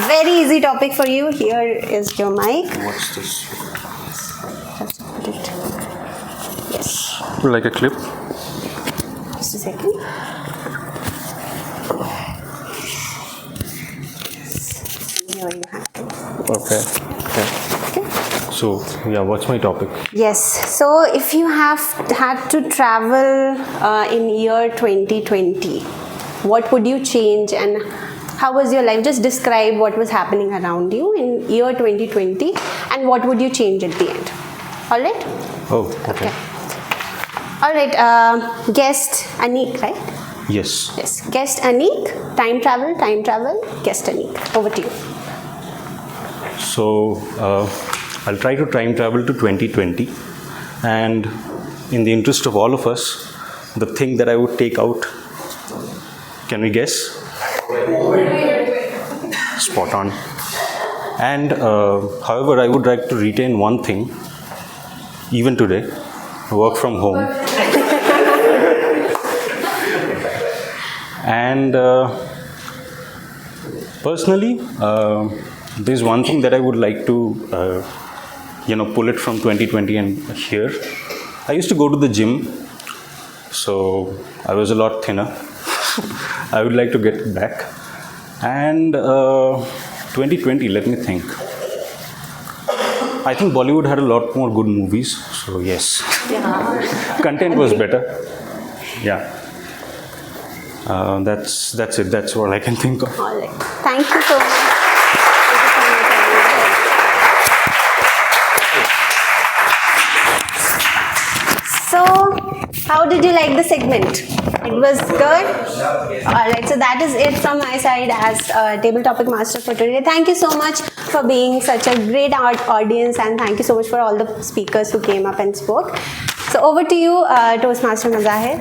Very easy topic for you. Here is your mic. What's this? Just put it. Yes. Like a clip? Just a second. Here you have to. Okay. So, yeah, what's my topic? Yes. So, if you have had to travel in year 2020, what would you change and how was your life? Just describe what was happening around you in year 2020 and what would you change at the end. All right? Oh, okay. All right. Guest Anik, right? Yes. Yes. Guest Anik, time travel, guest Anik. Over to you. So, I'll try to time travel to 2020, and in the interest of all of us, the thing that I would take out, can we guess? Spot on. And however, I would like to retain one thing, even today, work from home. And personally, there's one thing that I would like to, pull it from 2020 and here. I used to go to the gym, so I was a lot thinner. I would like to get it back. And 2020, let me think. I think Bollywood had a lot more good movies, so yes. Yeah. Content was better. Yeah. That's it. That's all I can think of. All right. Thank you so much. So, how did you like the segment? It was good? Alright, so that is it from my side as Table Topic Master for today. Thank you so much for being such a great audience and thank you so much for all the speakers who came up and spoke. So, over to you, Toastmaster Mazahir.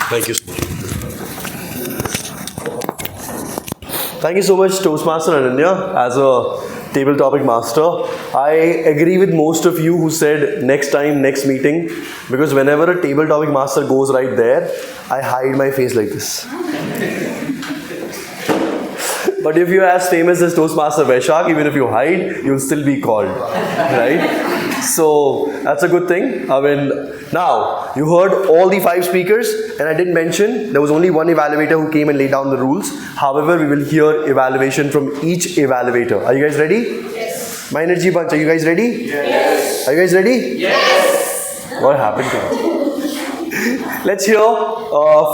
Thank you so much. Thank you so much, Toastmaster Ananya, as a table topic master. I agree with most of you who said next time, next meeting, because whenever a table topic master goes right there, I hide my face like this. But if you're as famous as Toastmaster Vaishak, even if you hide, you'll still be called, right? So that's a good thing. I mean, now you heard all the 5 speakers, and I didn't mention there was only one evaluator who came and laid down the rules. However, we will hear evaluation from each evaluator. Are you guys ready? Yes. My energy bunch, are you guys ready? Yes. Are you guys ready? Yes. What happened to you? Let's hear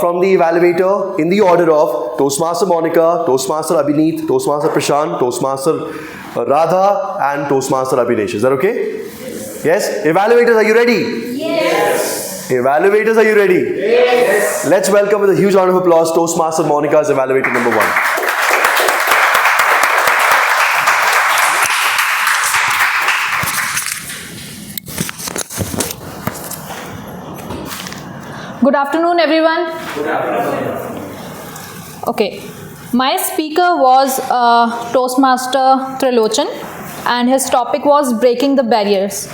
from the evaluator in the order of Toastmaster Monica, Toastmaster Abhineet, Toastmaster Prashant, Toastmaster Radha, and Toastmaster Abhinesh. Is that okay? Yes. Evaluators, are you ready? Yes. Evaluators, are you ready? Yes. Let's welcome with a huge round of applause Toastmaster Monica as evaluator number 1. Good afternoon, everyone. Good afternoon. Okay, my speaker was Toastmaster Trilochan, and his topic was breaking the barriers.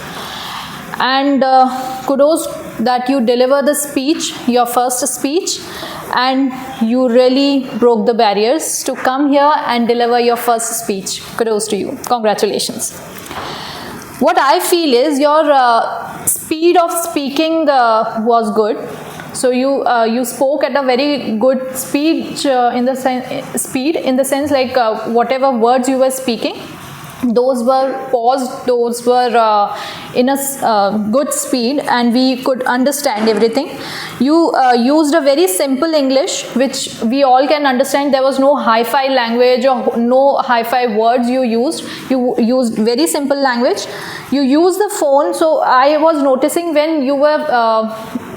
And kudos that you deliver the speech, your first speech, and you really broke the barriers to come here and deliver your first speech. Kudos to you. Congratulations. What I feel is your speed of speaking was good. So you spoke at a very good speech in the sense like whatever words you were speaking, those were paused, those were in a good speed, and we could understand everything. You used a very simple English which we all can understand. There was no hi-fi language or no hi-fi words you used. You used very simple language. You used the phone, so I was noticing when you were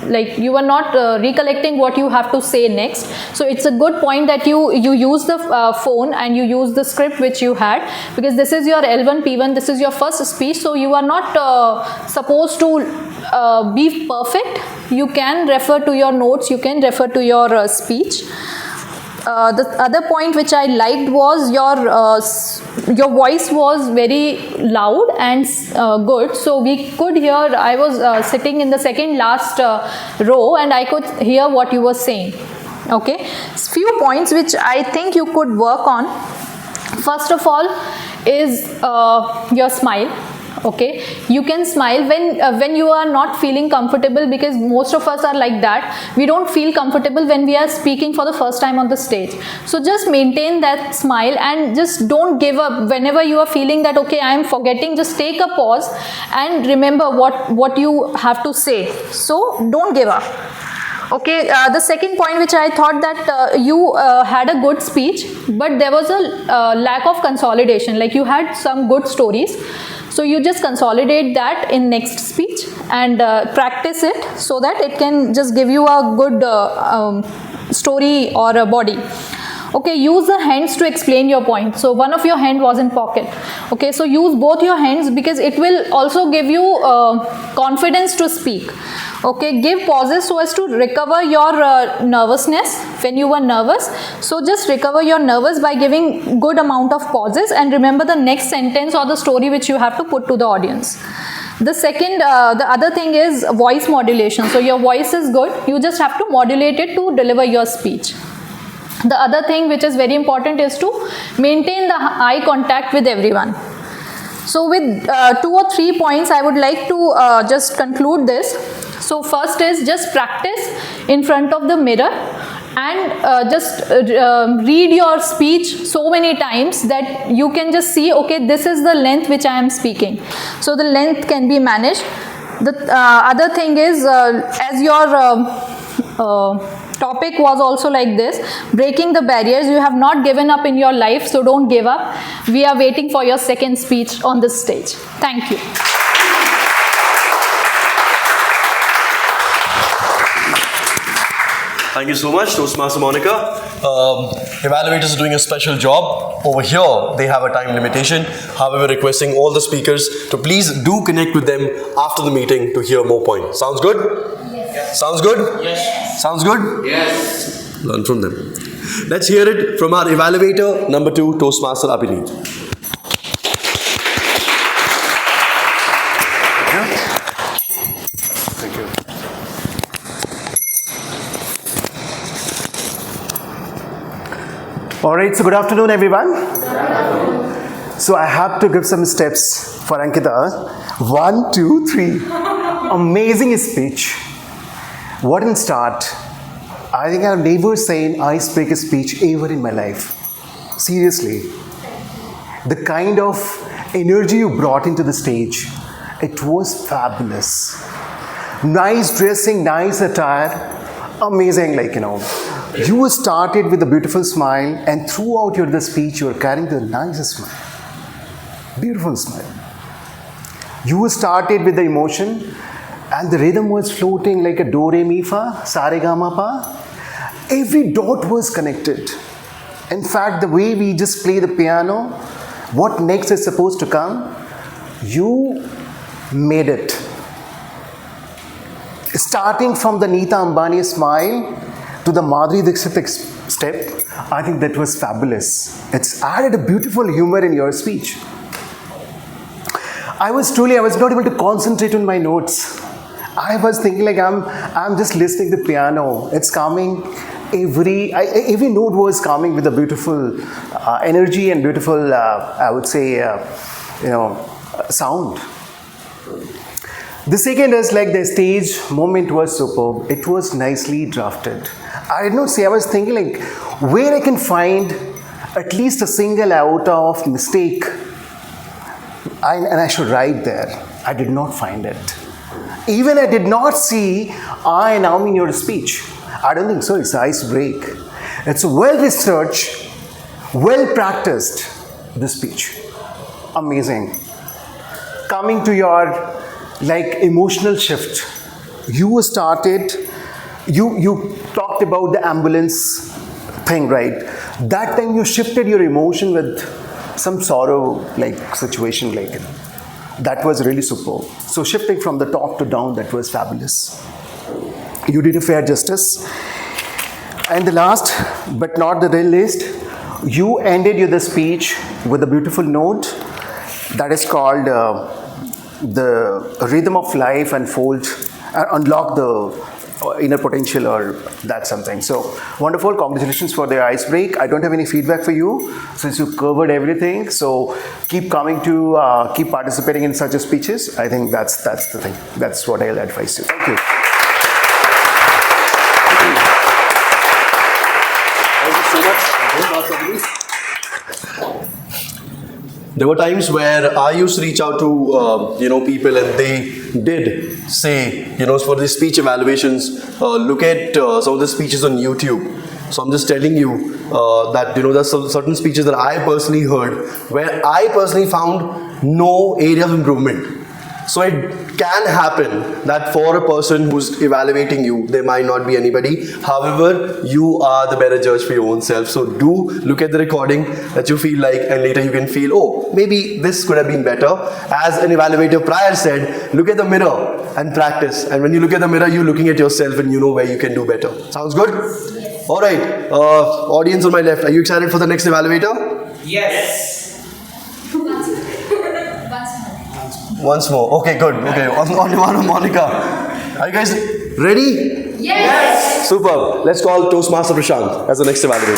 you were not recollecting what you have to say next. So it's a good point that you use the phone and you use the script which you had, because this is your L1 P1, this is your first speech, so you are not supposed to be perfect. You can refer to your notes, you can refer to your speech. The other point which I liked was your voice was very loud and good, so we could hear. I was sitting in the second last row and I could hear what you were saying. Okay, few points which I think you could work on. First of all is your smile. Okay, you can smile when you are not feeling comfortable, because most of us are like that. We don't feel comfortable when we are speaking for the first time on the stage. So just maintain that smile and just don't give up. Whenever you are feeling that okay, I am forgetting, just take a pause and remember what you have to say. So don't give up. Okay, the second point which I thought that you had a good speech, but there was a lack of consolidation. Like you had some good stories, so you just consolidate that in next speech and practice it so that it can just give you a good story or a body. Okay, use the hands to explain your point. So one of your hand was in pocket. Okay, so use both your hands because it will also give you confidence to speak. Okay, give pauses so as to recover your nervousness when you were nervous. So just recover your nervous by giving good amount of pauses and remember the next sentence or the story which you have to put to the audience. The second, the other thing is voice modulation. So your voice is good. You just have to modulate it to deliver your speech. The other thing which is very important is to maintain the eye contact with everyone. So with 2 or 3 points, I would like to just conclude this. So first is just practice in front of the mirror and just read your speech so many times that you can just see, okay, this is the length which I am speaking. So the length can be managed. The other thing is as your topic was also like this, breaking the barriers. You have not given up in your life, so don't give up. We are waiting for your second speech on this stage. Thank you. Thank you so much, Toastmaster Monica. Evaluators are doing a special job. Over here, they have a time limitation. However, requesting all the speakers to please do connect with them after the meeting to hear more points. Sounds good? Yes. Sounds good? Yes. Sounds good? Yes. Learn from them. Let's hear it from our evaluator, number 2, Toastmaster Abhineet. All right, so good afternoon, everyone. So I have to give some steps for Ankita. 1, 2, 3. Amazing speech. What an start. I think I've never seen icebreaker speech ever in my life. Seriously. The kind of energy you brought into the stage, it was fabulous. Nice dressing, nice attire. Amazing, You started with a beautiful smile, and throughout the speech, you were carrying the nicest smile. Beautiful smile. You started with the emotion, and the rhythm was floating like a do re mi fa, sa re ga ma pa. Every dot was connected. In fact, the way we just play the piano, what next is supposed to come, you made it. Starting from the Neeta Ambani smile to the Madhuri Dixit step, I think that was fabulous. It's added a beautiful humor in your speech. I was not able to concentrate on my notes. I was thinking I'm just listening to the piano. It's coming, every note was coming with a beautiful energy and beautiful, I would say, sound. The second is the stage moment was superb. It was nicely drafted. I did not say, I was thinking where I can find at least a single iota of mistake and I should write there. I did not find it. Even I did not see I and am in your speech. I don't think so. It's ice break. It's well researched, well practiced, this speech. Amazing. Coming to your emotional shift. You talked about the ambulance thing, right? That time you shifted your emotion with some sorrow situation that was really superb. So shifting from the top to down, that was fabulous. You did a fair justice. And the last but not the least, you ended the speech with a beautiful note that is called the rhythm of life unfold, unlock the inner potential, or that's something. So wonderful. Congratulations for the ice break. I don't have any feedback for you since you covered everything. So keep keep participating in such speeches. I think that's the thing. That's what I'll advise you. Thank you. There were times where I used to reach out to people, and they did say, for the speech evaluations, look at some of the speeches on YouTube. So I'm just telling you that there's some certain speeches that I personally heard where I personally found no area of improvement. So it can happen that for a person who's evaluating you, there might not be anybody. However, you are the better judge for your own self. So do look at the recording that you feel and later you can feel, oh, maybe this could have been better. As an evaluator prior said, look at the mirror and practice. And when you look at the mirror, you're looking at yourself and you know where you can do better. Sounds good? Yes. All right. Audience on my left, are you excited for the next evaluator? Yes. Once more. Okay, good. Okay, on Monica. Are you guys ready? Yes. Super. Let's call Toastmaster Prashant as the next evaluator.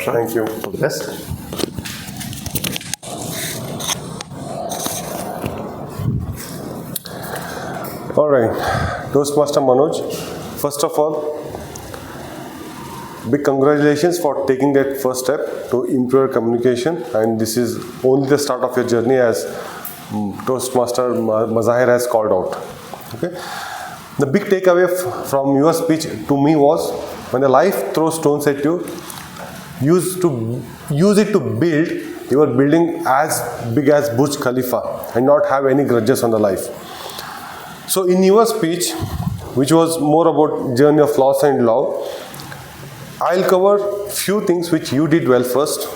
Thank you. All the best. All right. Toastmaster Manoj, first of all, big congratulations for taking that first step to improve your communication, and this is only the start of your journey, as Toastmaster Mazahir has called out. Okay. The big takeaway from your speech to me was, when the life throws stones at you, use it to build. You are building as big as Burj Khalifa and not have any grudges on the life. So in your speech, which was more about journey of loss and love, I'll cover few things which you did well first,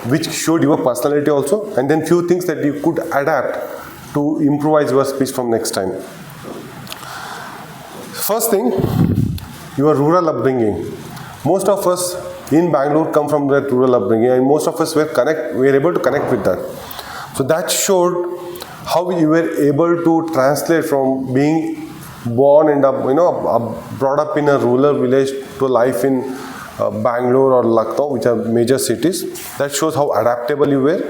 which showed your personality also, and then few things that you could adapt to improvise your speech from next time. First thing, your rural upbringing. Most of us in Bangalore come from that rural upbringing, and most of us were able to connect with that. So that showed how you were able to translate from being born and brought up in a rural village to life in Bangalore or Lucknow, which are major cities. That shows how adaptable you were.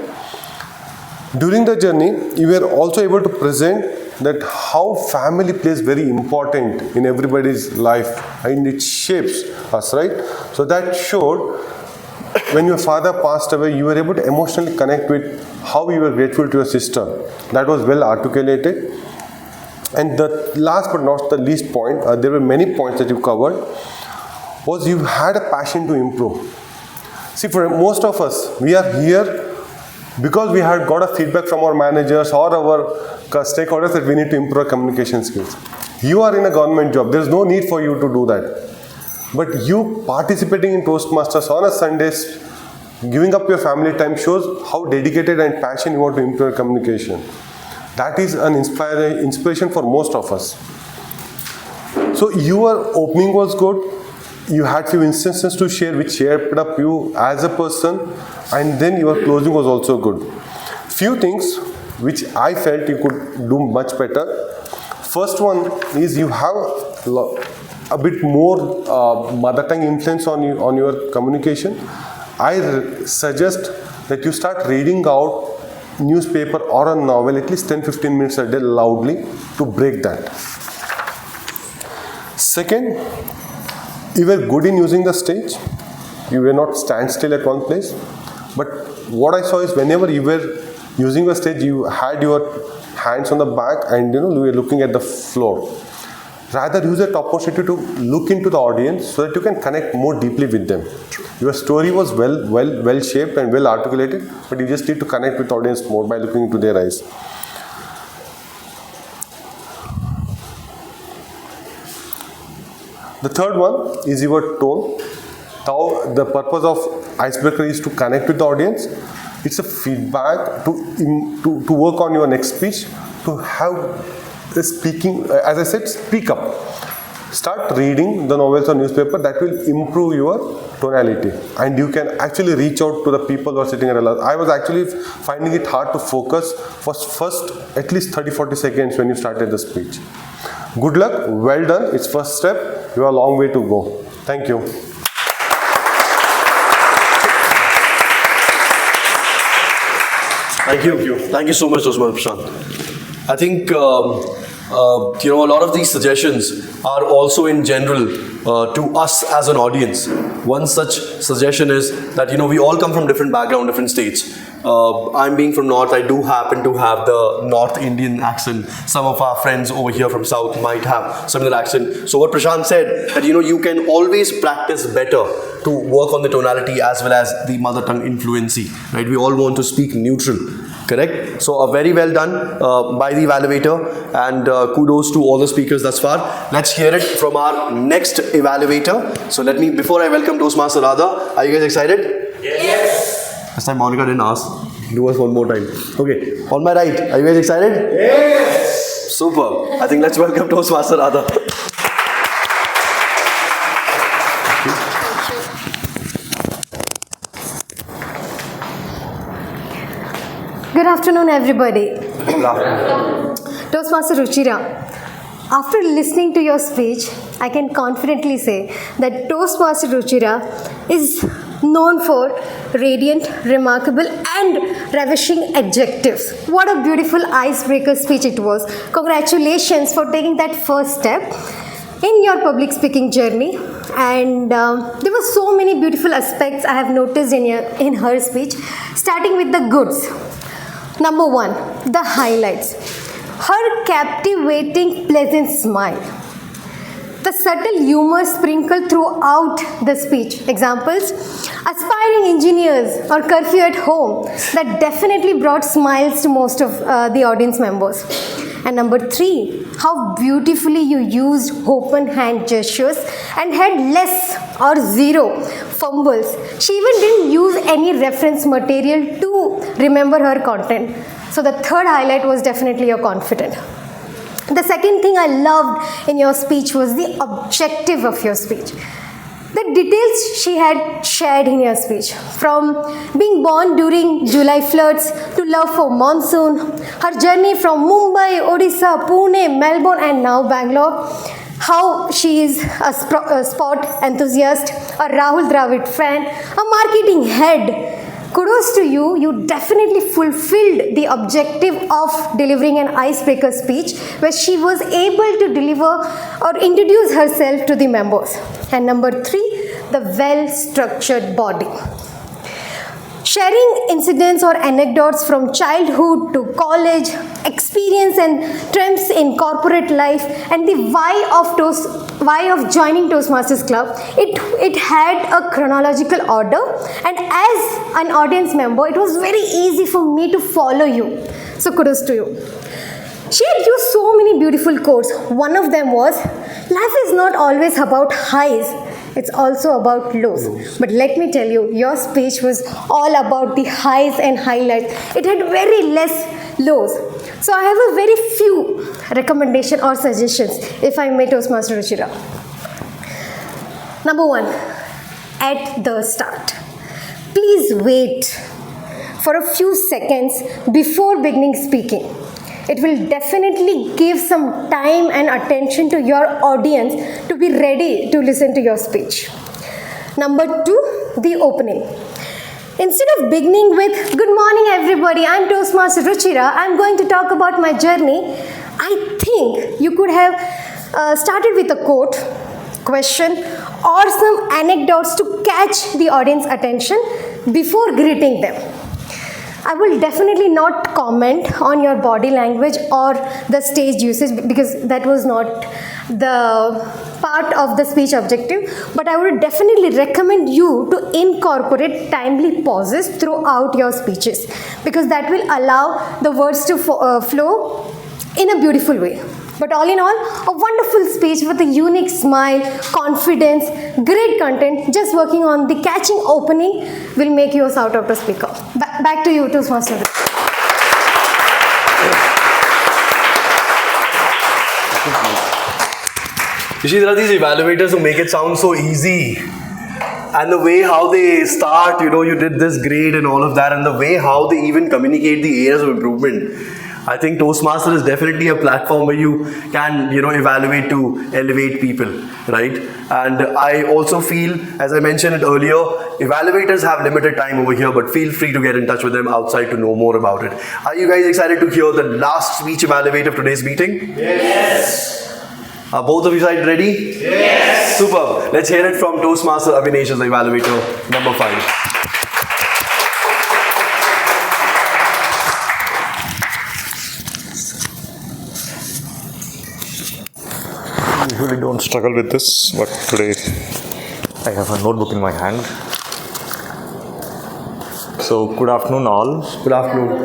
During the journey, you were also able to present that how family plays very important in everybody's life and it shapes us, right? So that showed when your father passed away, you were able to emotionally connect with how you were grateful to your sister. That was well articulated. And the last but not the least point, there were many points that you covered, was you had a passion to improve. See, for most of us, we are here because we had got a feedback from our managers or our stakeholders that we need to improve our communication skills. You are in a government job. There is no need for you to do that. But you participating in Toastmasters on a Sundays, giving up your family time shows how dedicated and passionate you want to improve your communication. That is an inspiration for most of us. So your opening was good. You had few instances to share which shaped up you as a person, and then your closing was also good. Few things which I felt you could do much better. First one is you have a bit more mother tongue influence on your communication. I suggest that you start reading out newspaper or a novel at least 10-15 minutes a day loudly to break that. Second, you were good in using the stage. You were not stand still at one place. But what I saw is whenever you were using the stage, you had your hands on the back and you were looking at the floor. Rather use that opportunity to look into the audience so that you can connect more deeply with them. Your story was well shaped and well articulated, but you just need to connect with the audience more by looking into their eyes. The third one is your tone. How the purpose of icebreaker is to connect with the audience. It's a feedback to work on your next speech, to have the speaking, as I said, speak up. Start reading the novels or newspaper. That will improve your tonality, and you can actually reach out to the people who are sitting around. I was actually finding it hard to focus for first at least 30-40 seconds when you started the speech. Good luck, well done. It's first step. You have a long way to go. Thank you. Thank you so much, Osman Prashant. I think a lot of these suggestions are also in general to us as an audience. One such suggestion is that we all come from different background, different states. I'm being from North. I do happen to have the North Indian accent. Some of our friends over here from South might have similar accent. So what Prashant said, that you can always practice better to work on the tonality as well as the mother tongue influency. Right? We all want to speak neutral. Correct? So very well done by the evaluator, and kudos to all the speakers thus far. Let's hear it from our next evaluator. So before I welcome Toastmaster Radha, are you guys excited? Yes. This time Monica didn't ask. Do us one more time. Okay. On my right, are you guys excited? Yes. Super. I think let's welcome Toastmaster Radha. Good afternoon, everybody. Toastmaster Ruchira, after listening to your speech, I can confidently say that Toastmaster Ruchira is known for radiant, remarkable, and ravishing adjectives. What a beautiful icebreaker speech it was. Congratulations for taking that first step in your public speaking journey. And there were so many beautiful aspects I have noticed in her speech, starting with the goods. Number one, the highlights. Her captivating, pleasant smile. The subtle humor sprinkled throughout the speech. Examples, aspiring engineers or curfew at home. That definitely brought smiles to most of the audience members. And number three, how beautifully you used open hand gestures and had less or zero fumbles. She even didn't use any reference material to remember her content. So the third highlight was definitely your confidence. The second thing I loved in your speech was the objective of your speech. The The details she had shared in her speech, from being born during July floods to love for monsoon, her journey from Mumbai, Odisha, Pune, Melbourne and now Bangalore, how she is a sport enthusiast, a Rahul Dravid fan, a marketing head. Kudos to you, you definitely fulfilled the objective of delivering an icebreaker speech where she was able to deliver or introduce herself to the members. And number 3, the well-structured body. Sharing incidents or anecdotes from childhood to college, experience and triumphs in corporate life, and the why of joining Toastmasters Club, it had a chronological order, and as an audience member, it was very easy for me to follow you. So kudos to you. She had used so many beautiful quotes. One of them was, life is not always about highs, it's also about lows. But let me tell you, your speech was all about the highs and highlights. It had very less lows. So I have a very few recommendations or suggestions, if I may, Toastmaster Ruchira. Number 1, at the start, please wait for a few seconds before beginning speaking. It will definitely give some time and attention to your audience to be ready to listen to your speech. Number 2, the opening. Instead of beginning with, good morning everybody, I'm Toastmaster Ruchira, I'm going to talk about my journey, I think you could have started with a quote, question or some anecdotes to catch the audience attention before greeting them. I will definitely not comment on your body language or the stage usage because that was not the part of the speech objective, but I would definitely recommend you to incorporate timely pauses throughout your speeches because that will allow the words to flow in a beautiful way. But all in all, a wonderful speech with a unique smile, confidence, great content. Just working on the catching opening will make you a sought-after speaker. Back to you, Toastmaster. You see, there are these evaluators who make it sound so easy. And the way how they start, you did this great and all of that, and the way how they even communicate the areas of improvement. I think Toastmaster is definitely a platform where you can, evaluate to elevate people, right? And I also feel, as I mentioned it earlier, evaluators have limited time over here, but feel free to get in touch with them outside to know more about it. Are you guys excited to hear the last speech evaluator of today's meeting? Yes. Are both of you guys ready? Yes. Super. Let's hear it from Toastmaster Avinash as the evaluator, number 5. Usually don't struggle with this, but today I have a notebook in my hand. So, good afternoon all. Good afternoon.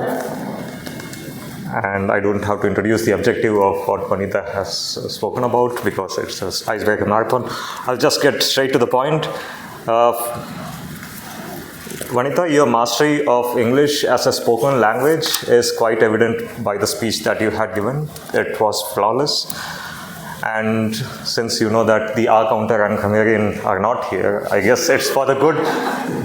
And I don't have to introduce the objective of what Vanita has spoken about because it's an icebreaker marathon. I'll just get straight to the point. Vanita, your mastery of English as a spoken language is quite evident by the speech that you had given. It was flawless. And since you know that the R counter and Chameleon are not here, I guess it's for the good.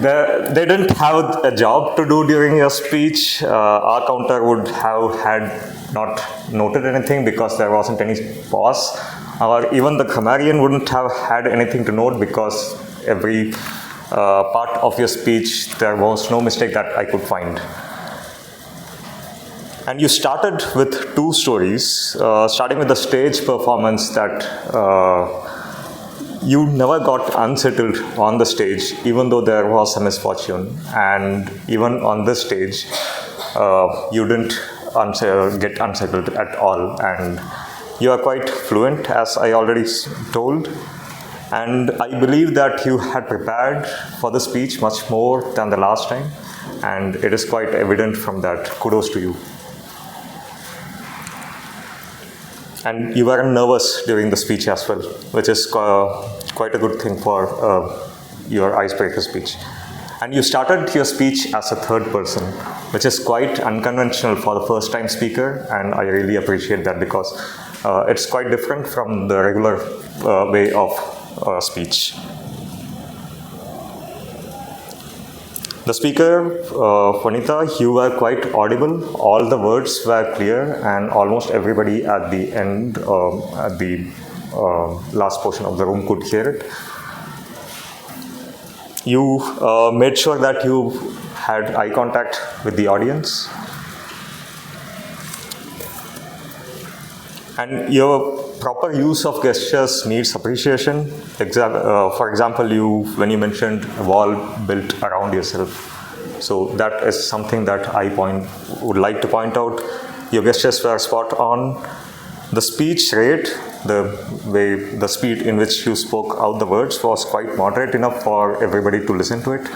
They didn't have a job to do during your speech. R counter would have had not noted anything because there wasn't any pause. Or even the Chameleon wouldn't have had anything to note because every part of your speech, there was no mistake that I could find. And you started with 2 stories, starting with the stage performance that you never got unsettled on the stage, even though there was a misfortune. And even on this stage, you didn't get unsettled at all. And you are quite fluent, as I already told. And I believe that you had prepared for the speech much more than the last time. And it is quite evident from that. Kudos to you. And you weren't nervous during the speech as well, which is quite a good thing for your icebreaker speech. And you started your speech as a third person, which is quite unconventional for the first time speaker, and I really appreciate that because it's quite different from the regular way of speech. The speaker, Vanita, you were quite audible. All the words were clear, and almost everybody at the end, at the last portion of the room could hear it. You made sure that you had eye contact with the audience. And your proper use of gestures needs appreciation. For example, when you mentioned a wall built around yourself. So that is something that I would like to point out. Your gestures were spot on. The speech rate, the speed in which you spoke out the words was quite moderate enough for everybody to listen to it.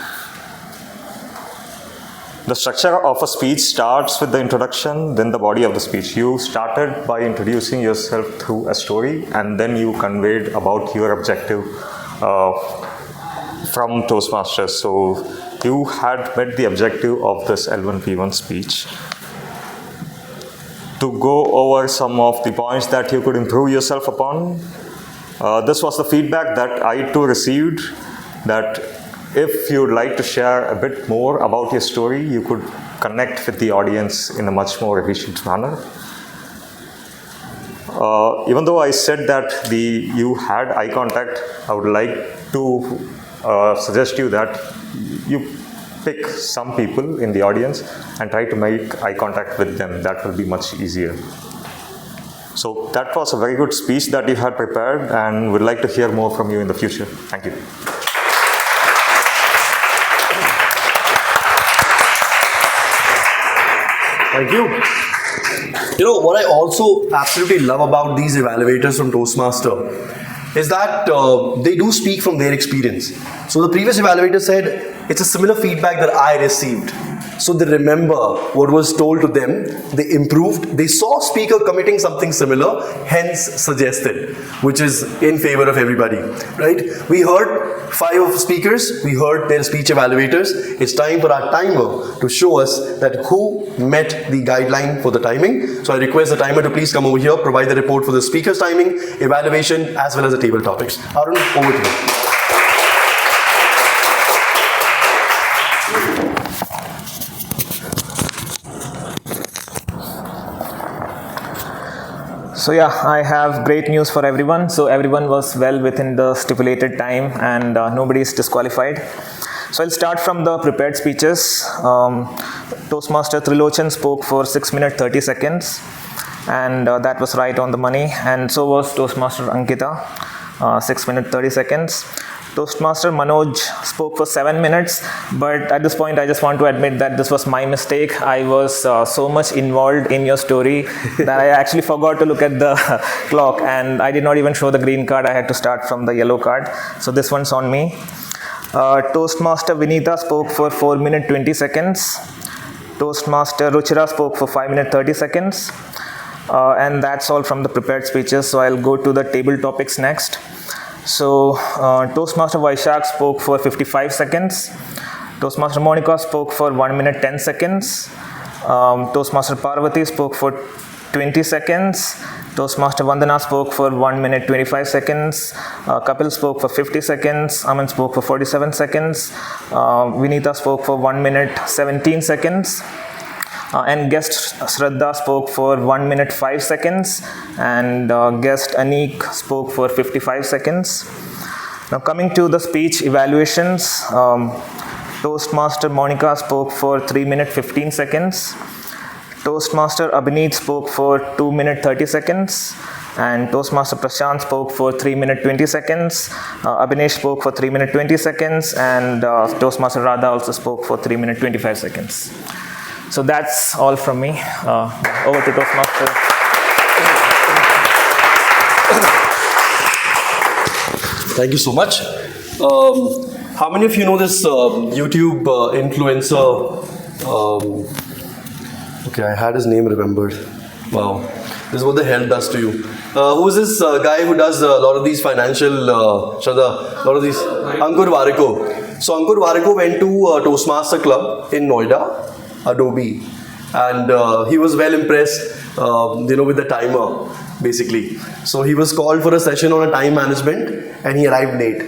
The structure of a speech starts with the introduction, then the body of the speech. You started by introducing yourself through a story, and then you conveyed about your objective from Toastmasters. So you had met the objective of this L1P1 speech. To go over some of the points that you could improve yourself upon, this was the feedback that I too received, that if you'd like to share a bit more about your story, you could connect with the audience in a much more efficient manner. Even though I said that you had eye contact, I would like to suggest you that you pick some people in the audience and try to make eye contact with them. That will be much easier. So that was a very good speech that you had prepared, and would like to hear more from you in the future. Thank you. Thank you. You know, what I also absolutely love about these evaluators from Toastmaster is that they do speak from their experience. So the previous evaluator said, it's a similar feedback that I received. So they remember what was told to them, they improved, they saw speaker committing something similar, hence suggested, which is in favor of everybody, right? We heard 5 speakers, we heard their speech evaluators. It's time for our timer to show us that who met the guideline for the timing. So I request the timer to please come over here, provide the report for the speaker's timing, evaluation, as well as the table topics. Arun, over to you. So yeah, I have great news for everyone. So everyone was well within the stipulated time, and nobody is disqualified. So I'll start from the prepared speeches. Toastmaster Trilochan spoke for 6 minutes 30 seconds, and that was right on the money. And so was Toastmaster Ankita, 6 minutes 30 seconds. Toastmaster Manoj spoke for 7 minutes, but at this point I just want to admit that this was my mistake. I was so much involved in your story that I actually forgot to look at the clock, and I did not even show the green card. I had to start from the yellow card. So this one's on me. Toastmaster Vinita spoke for 4 minutes 20 seconds. Toastmaster Ruchira spoke for 5 minutes 30 seconds. And that's all from the prepared speeches. So I'll go to the table topics next. So Toastmaster Vaishak spoke for 55 seconds. Toastmaster Monica spoke for 1 minute 10 seconds. Toastmaster Parvati spoke for 20 seconds. Toastmaster Vandana spoke for 1 minute 25 seconds. Kapil spoke for 50 seconds. Aman spoke for 47 seconds. Vinita spoke for 1 minute 17 seconds. And guest Shraddha spoke for 1 minute 5 seconds, and guest Anik spoke for 55 seconds. Now coming to the speech evaluations, Toastmaster Monica spoke for 3 minute 15 seconds. Toastmaster Abhineet spoke for 2 minute 30 seconds. And Toastmaster Prashant spoke for 3 minute 20 seconds. Abhinesh spoke for 3 minute 20 seconds, and Toastmaster Radha also spoke for 3 minute 25 seconds. So that's all from me. Over to Toastmaster. Thank you so much. How many of you know this YouTube influencer? Okay, I had his name remembered. Wow, this is what the hell does to you. Who is this guy who does a lot of these financial, Shraddha, a lot of these? Ankur Wariko. So Ankur Wariko went to Toastmaster Club in Noida, Adobe, and he was well impressed, with the timer, basically. So he was called for a session on a time management, and he arrived late.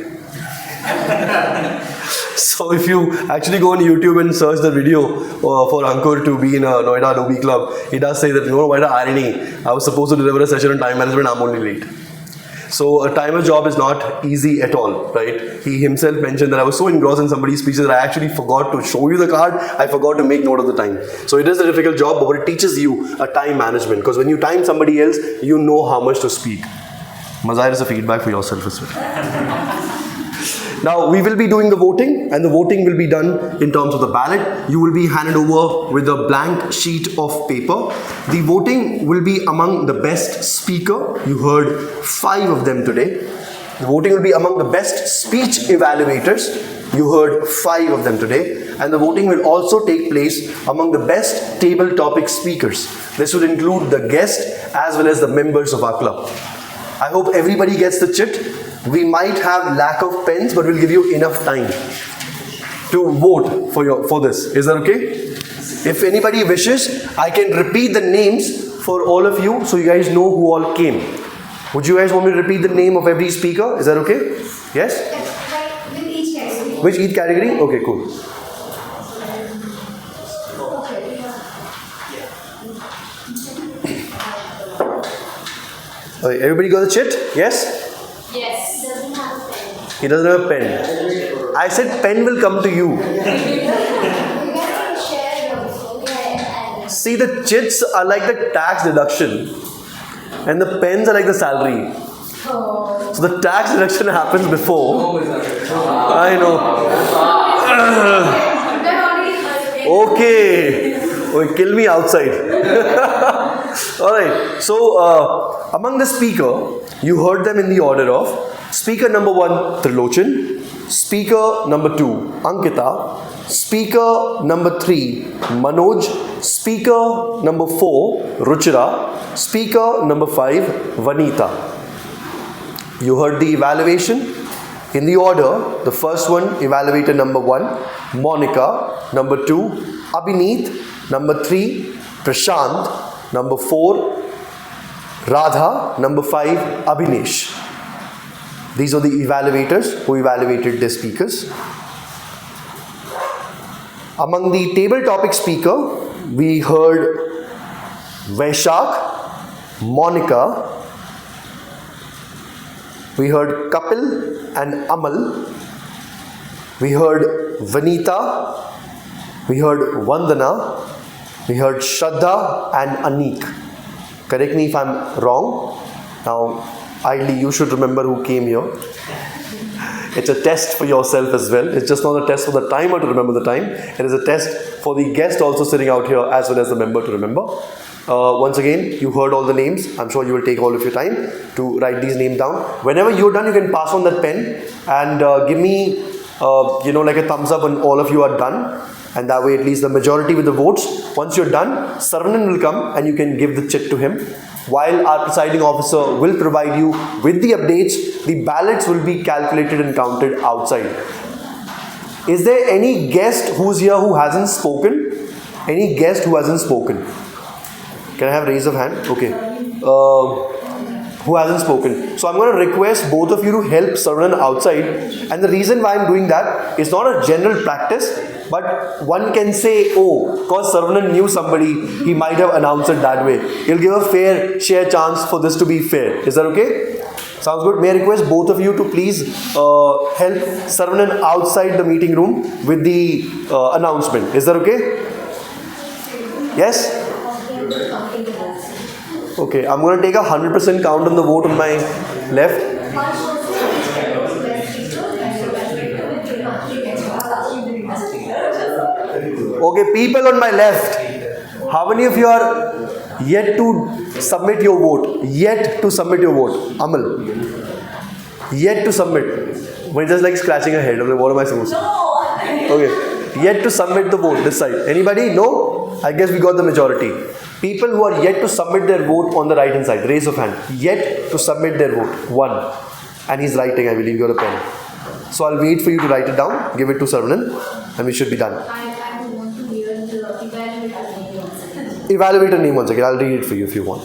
So if you actually go on YouTube and search the video for Ankur to be in a Noida Adobe club, he does say that, you know, what an irony, I was supposed to deliver a session on time management, I'm only late. So a timer's job is not easy at all, right? He himself mentioned that I was so engrossed in somebody's speech that I actually forgot to show you the card, I forgot to make note of the time. So it is a difficult job, but it teaches you a time management, because when you time somebody else, you know how much to speak. Mazahir is a feedback for yourself as well. Now we will be doing the voting, and the voting will be done in terms of the ballot. You will be handed over with a blank sheet of paper. The voting will be among the best speaker. You heard 5 of them today. The voting will be among the best speech evaluators. You heard 5 of them today. And the voting will also take place among the best table topic speakers. This would include the guest as well as the members of our club. I hope everybody gets the chit. We might have lack of pens, but we'll give you enough time to vote for this. Is that okay? If anybody wishes, I can repeat the names for all of you so you guys know who all came. Would you guys want me to repeat the name of every speaker? Is that okay? Yes? With each category. Which each category? Okay, cool. Okay, everybody got the chit? Yes? Yes. Doesn't have a pen. He doesn't have a pen. I said pen will come to you. See, the chits are like the tax deduction and the pens are like the salary. So the tax deduction happens before. I know. Okay. Kill me outside. Alright. So among the speaker, you heard them in the order of speaker number 1, Trilochan, speaker number 2, Ankita, speaker number 3, Manoj, speaker number 4, Ruchira, speaker number 5, Vanita. You heard the evaluation in the order. The first one, evaluator number 1, Monica, number 2, Abhineet, number 3, Prashant, number 4, Radha, number 5, Abhinesh. These are the evaluators who evaluated the speakers. Among the table topic speaker, we heard Vaishak, Monica, we heard Kapil and Amal, we heard Vanita, we heard Vandana, we heard Shraddha and Anik. Correct me if I'm wrong. Now, ideally, you should remember who came here. It's a test for yourself as well. It's just not a test for the timer to remember the time. It is a test for the guest also sitting out here as well as the member to remember. Once again, you heard all the names. I'm sure you will take all of your time to write these names down. Whenever you're done, you can pass on that pen and give me, like a thumbs up when all of you are done. And that way, at least the majority with the votes. Once you're done, Saravanan will come and you can give the chit to him. While our presiding officer will provide you with the updates, the ballots will be calculated and counted outside. Is there any guest who's here who hasn't spoken? Any guest who hasn't spoken? Can I have a raise of hand? Okay. Who hasn't spoken? So I'm going to request both of you to help Saravanan outside. And the reason why I'm doing that is not a general practice, but one can say, oh, because Saravanan knew somebody, he might have announced it that way. He'll give a fair share chance for this to be fair. Is that okay? Sounds good. May I request both of you to please help Saravanan outside the meeting room with the announcement. Is that okay? Yes? Okay, I'm going to take 100% count on the vote on my left. Okay, people on my left, how many of you are yet to submit your vote? Yet to submit your vote. Amal. Yet to submit. We're just like scratching her head. I'm like, what am I supposed to do? Okay. Yet to submit the vote this side. Anybody? No? I guess we got the majority. People who are yet to submit their vote on the right hand side. Raise of hand. Yet to submit their vote. 1. And he's writing, I believe, you got a pen. So I'll wait for you to write it down. Give it to Saravanan. And we should be done. I want to hear the evaluator. Evaluator name once again. I'll read it for you if you want.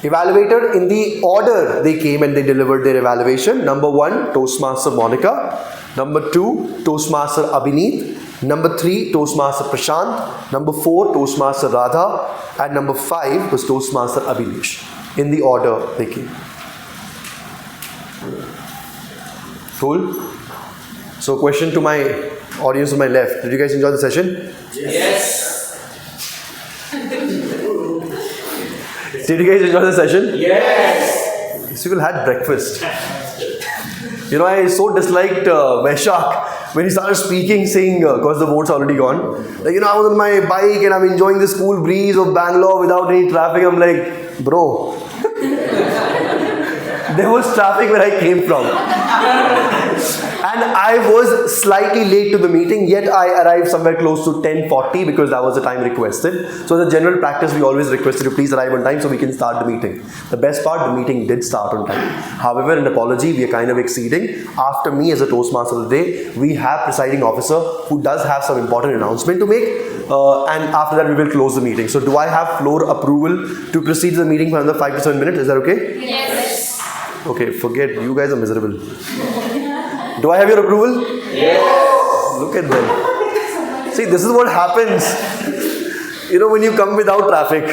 Evaluator in the order they came and they delivered their evaluation. Number 1, Toastmaster Monica. Number 2, Toastmaster Abhineet. Number 3, Toastmaster Prashant. Number 4, Toastmaster Radha. And number 5 was Toastmaster Abhinesh. In the order they came. Cool? So question to my audience on my left. Did you guys enjoy the session? Yes. Did you guys enjoy the session? Yes. These people had breakfast. You know, I so disliked Vaishak when he started speaking, saying, because the vote's already gone, like, you know, I was on my bike and I'm enjoying the cool breeze of Bangalore without any traffic. I'm like, bro, there was traffic where I came from. And I was slightly late to the meeting, yet I arrived somewhere close to 10:40 because that was the time requested. So as a general practice, we always requested to please arrive on time so we can start the meeting. The best part, the meeting did start on time. However, an apology, we are kind of exceeding. After me as a Toastmaster of the day, we have presiding officer who does have some important announcement to make. And after that, we will close the meeting. So do I have floor approval to proceed to the meeting for another 5 to 7 minutes? Is that okay? Yes. Okay, forget, you guys are miserable. Do I have your approval? Yes. Look at them. See, this is what happens, you know, when you come without traffic.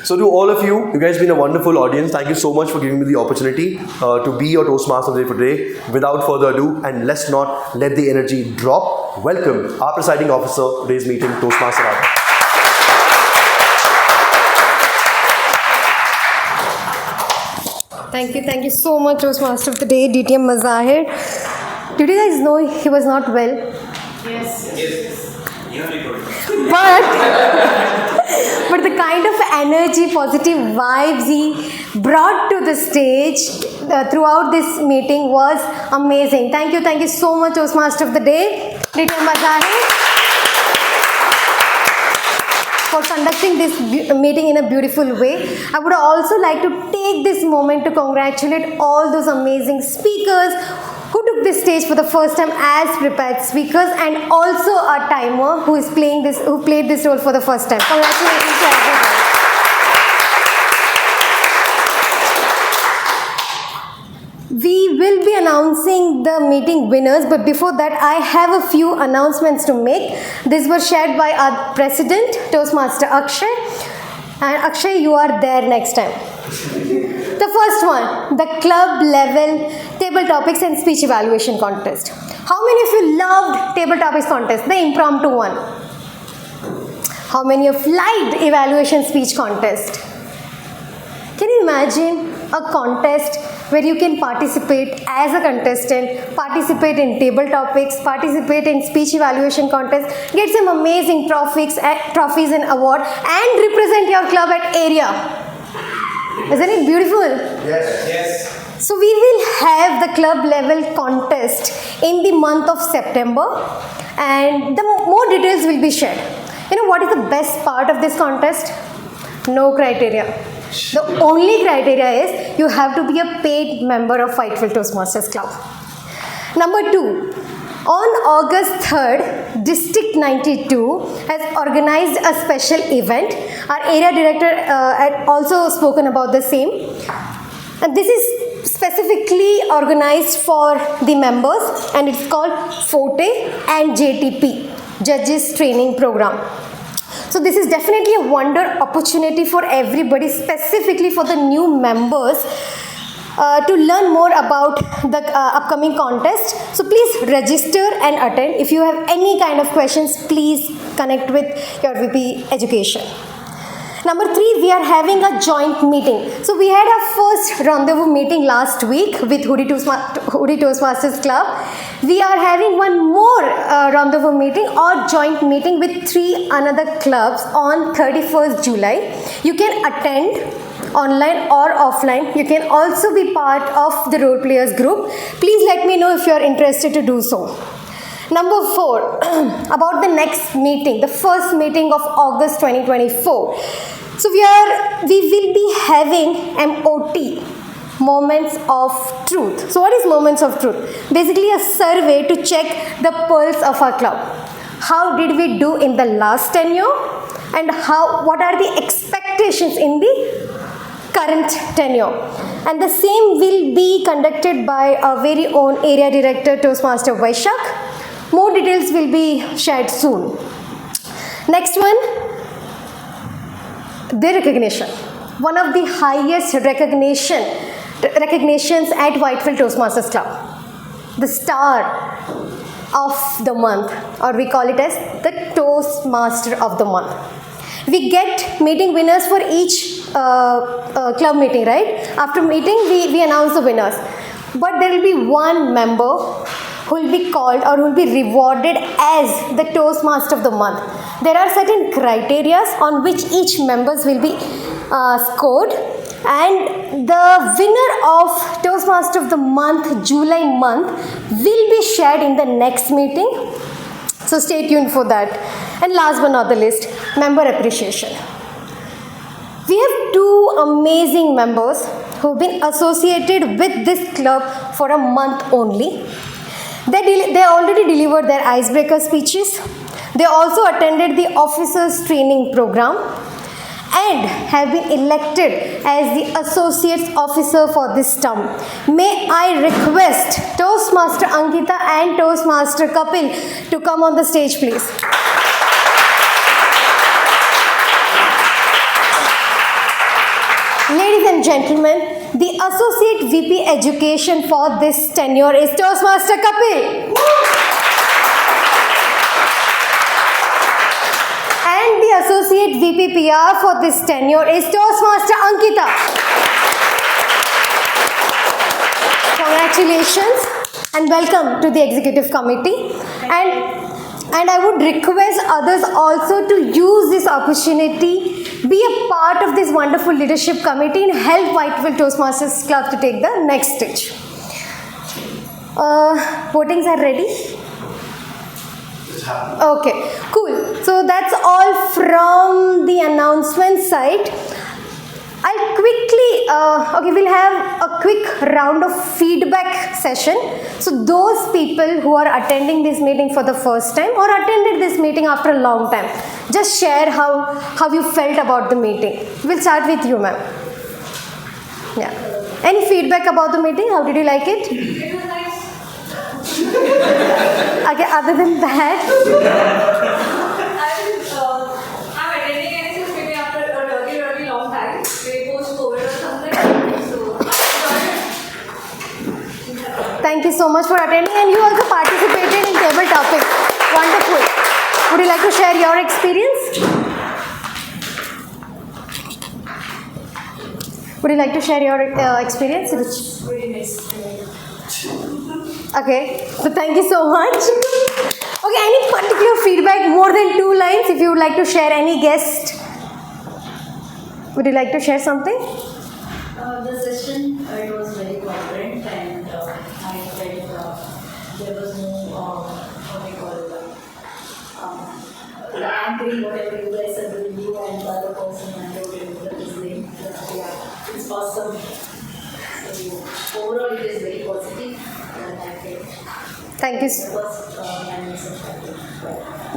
So to all of you, you guys have been a wonderful audience. Thank you so much for giving me the opportunity to be your Toastmaster today for today. Without further ado, and let's not let the energy drop, welcome our presiding officer for today's meeting, Toastmaster Radha. Thank you so much, Toastmaster of the Day, DTM Mazahir. Did you guys know he was not well? Yes. But the kind of energy, positive vibes he brought to the stage throughout this meeting was amazing. Thank you so much, Toastmaster of the Day, DTM Mazahir, for conducting this meeting in a beautiful way. I would also like to take this moment to congratulate all those amazing speakers who took this stage for the first time as prepared speakers, and also a timer who played this role for the first time. Congratulations to everyone. We will be announcing the meeting winners, but before that, I have a few announcements to make. These were shared by our president, Toastmaster Akshay. And Akshay, you are there next time. The first one, the club level table topics and speech evaluation contest. How many of you loved table topics contest, the impromptu one? How many of you liked evaluation speech contest? Can you imagine a contest where you can participate as a contestant, participate in table topics, participate in speech evaluation contest, get some amazing trophies and award, and represent your club at area? Isn't it beautiful? Yes. So we will have the club level contest in the month of September, and the more details will be shared. You know what is the best part of this contest? No criteria. The only criteria is you have to be a paid member of Whitefield Toastmasters Club. Number 2, on August 3rd, District 92 has organized a special event. Our area director had also spoken about the same. And this is specifically organized for the members, and it's called Forte and JTP, Judges Training Program. So this is definitely a wonder opportunity for everybody, specifically for the new members, to learn more about the upcoming contest. So please register and attend. If you have any kind of questions, please connect with your VP Education. Number 3, we are having a joint meeting. So we had our first rendezvous meeting last week with Hoodie Toastmasters Club. We are having one more rendezvous meeting or joint meeting with 3 another clubs on 31st July. You can attend online or offline. You can also be part of the role players group. Please let me know if you are interested to do so. Number 4, about the next meeting, the first meeting of August 2024. So we will be having MOT, Moments of Truth. So what is Moments of Truth? Basically a survey to check the pulse of our club. How did we do in the last tenure, and what are the expectations in the current tenure? and the same will be conducted by our very own area director Toastmaster Vaishak. More details will be shared soon. Next one, the recognition. One of the highest recognitions at Whitefield Toastmasters Club. The star of the month, or we call it as the Toastmaster of the month. We get meeting winners for each club meeting, right? After meeting, we announce the winners. But there will be one member who will be called or who will be rewarded as the Toastmaster of the month. There are certain criteria on which each members will be scored, and the winner of Toastmaster of the month, July month, will be shared in the next meeting. So stay tuned for that. And last but not the least, member appreciation. We have two amazing members who have been associated with this club for a month only. They already delivered their icebreaker speeches. They also attended the officers training program and have been elected as the associates officer for this term. May I request Toastmaster Ankita and Toastmaster Kapil to come on the stage, please. Ladies and gentlemen, the Associate VP Education for this tenure is Toastmaster Kapil. And the Associate VP PR for this tenure is Toastmaster Ankita. Congratulations and welcome to the Executive Committee. And I would request others also to use this opportunity, be a part of this wonderful leadership committee and help Whitefield Toastmasters Club to take the next stage. Votings are ready? Okay, cool. So that's all from the announcement side. I'll quickly, we'll have a quick round of feedback session. So those people who are attending this meeting for the first time or attended this meeting after a long time, just share how you felt about the meeting. We'll start with you, ma'am. Yeah. Any feedback about the meeting? How did you like it? It was nice. Okay, other than that. I'm attending NSS maybe after a really long time. Maybe post-COVID or something. So, Thank you so much for attending, and you also participated in table topics. Wonderful. Would you like to share your experience? Would you like to share your experience? Very nice. Okay, so thank you so much. Okay, any particular feedback, more than 2 lines, if you would like to share, any guest? Would you like to share something? The session, it was very vibrant, and I felt there was no, what we call it, anchoring whatever you guys said with you and the other person and whatever is name. Yeah, it's awesome. So overall, it is very positive, and I felt Thank you. it was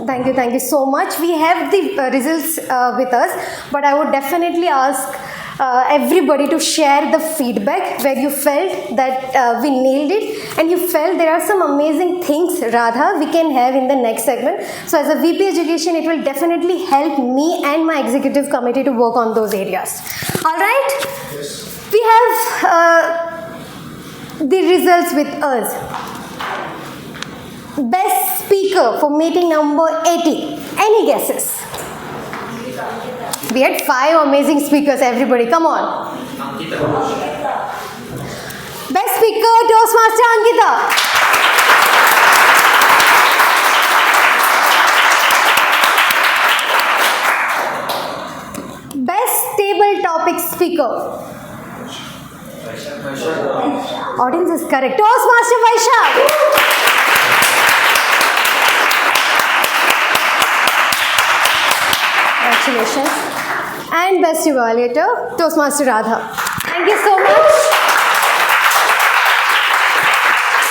Thank you so much. We have the results with us, but I would definitely ask everybody to share the feedback where you felt that we nailed it and you felt there are some amazing things, Radha, we can have in the next segment. So as a VP Education, it will definitely help me and my executive committee to work on those areas. All right? Yes. We have the results with us. Best speaker for meeting number 80. Any guesses? We had 5 amazing speakers, everybody. Come on. Best speaker, Toastmaster Ankita. Best table topic speaker. Audience is correct. Toastmaster Vaishak. Congratulations. And best evaluator, Toastmaster Radha. Thank you so much.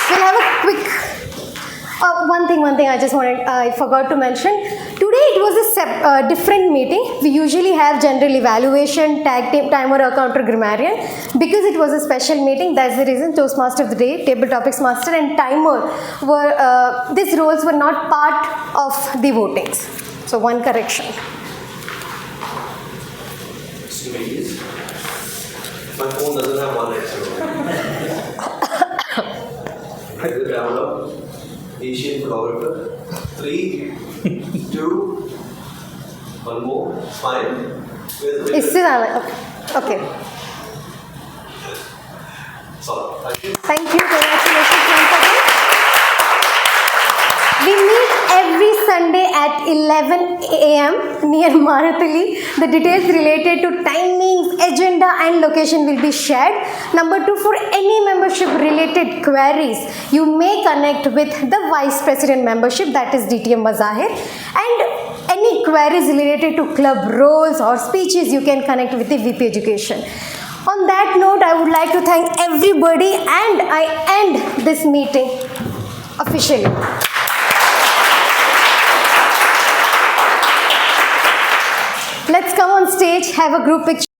We'll have a quick, one thing one thing I forgot to mention. Today it was a different meeting. We usually have general evaluation, tag team, timer, or counter grammarian. Because it was a special meeting, that's the reason Toastmaster of the day, table topics master, and timer were these roles were not part of the votings. So one correction. My phone doesn't have one extra. Round up. Asian photographer. 3, 2, one more. Smile. It's still okay. Sorry. Thank you. Thank you. Congratulations once again. We meet every Sunday at 11 a.m. near Marathali. The details related to timings, agenda and location will be shared. Number 2, for any membership related queries, you may connect with the Vice President membership, that is DTM Mazahir. And any queries related to club roles or speeches, you can connect with the VP Education. On that note, I would like to thank everybody and I end this meeting officially. Let's come on stage, have a group picture.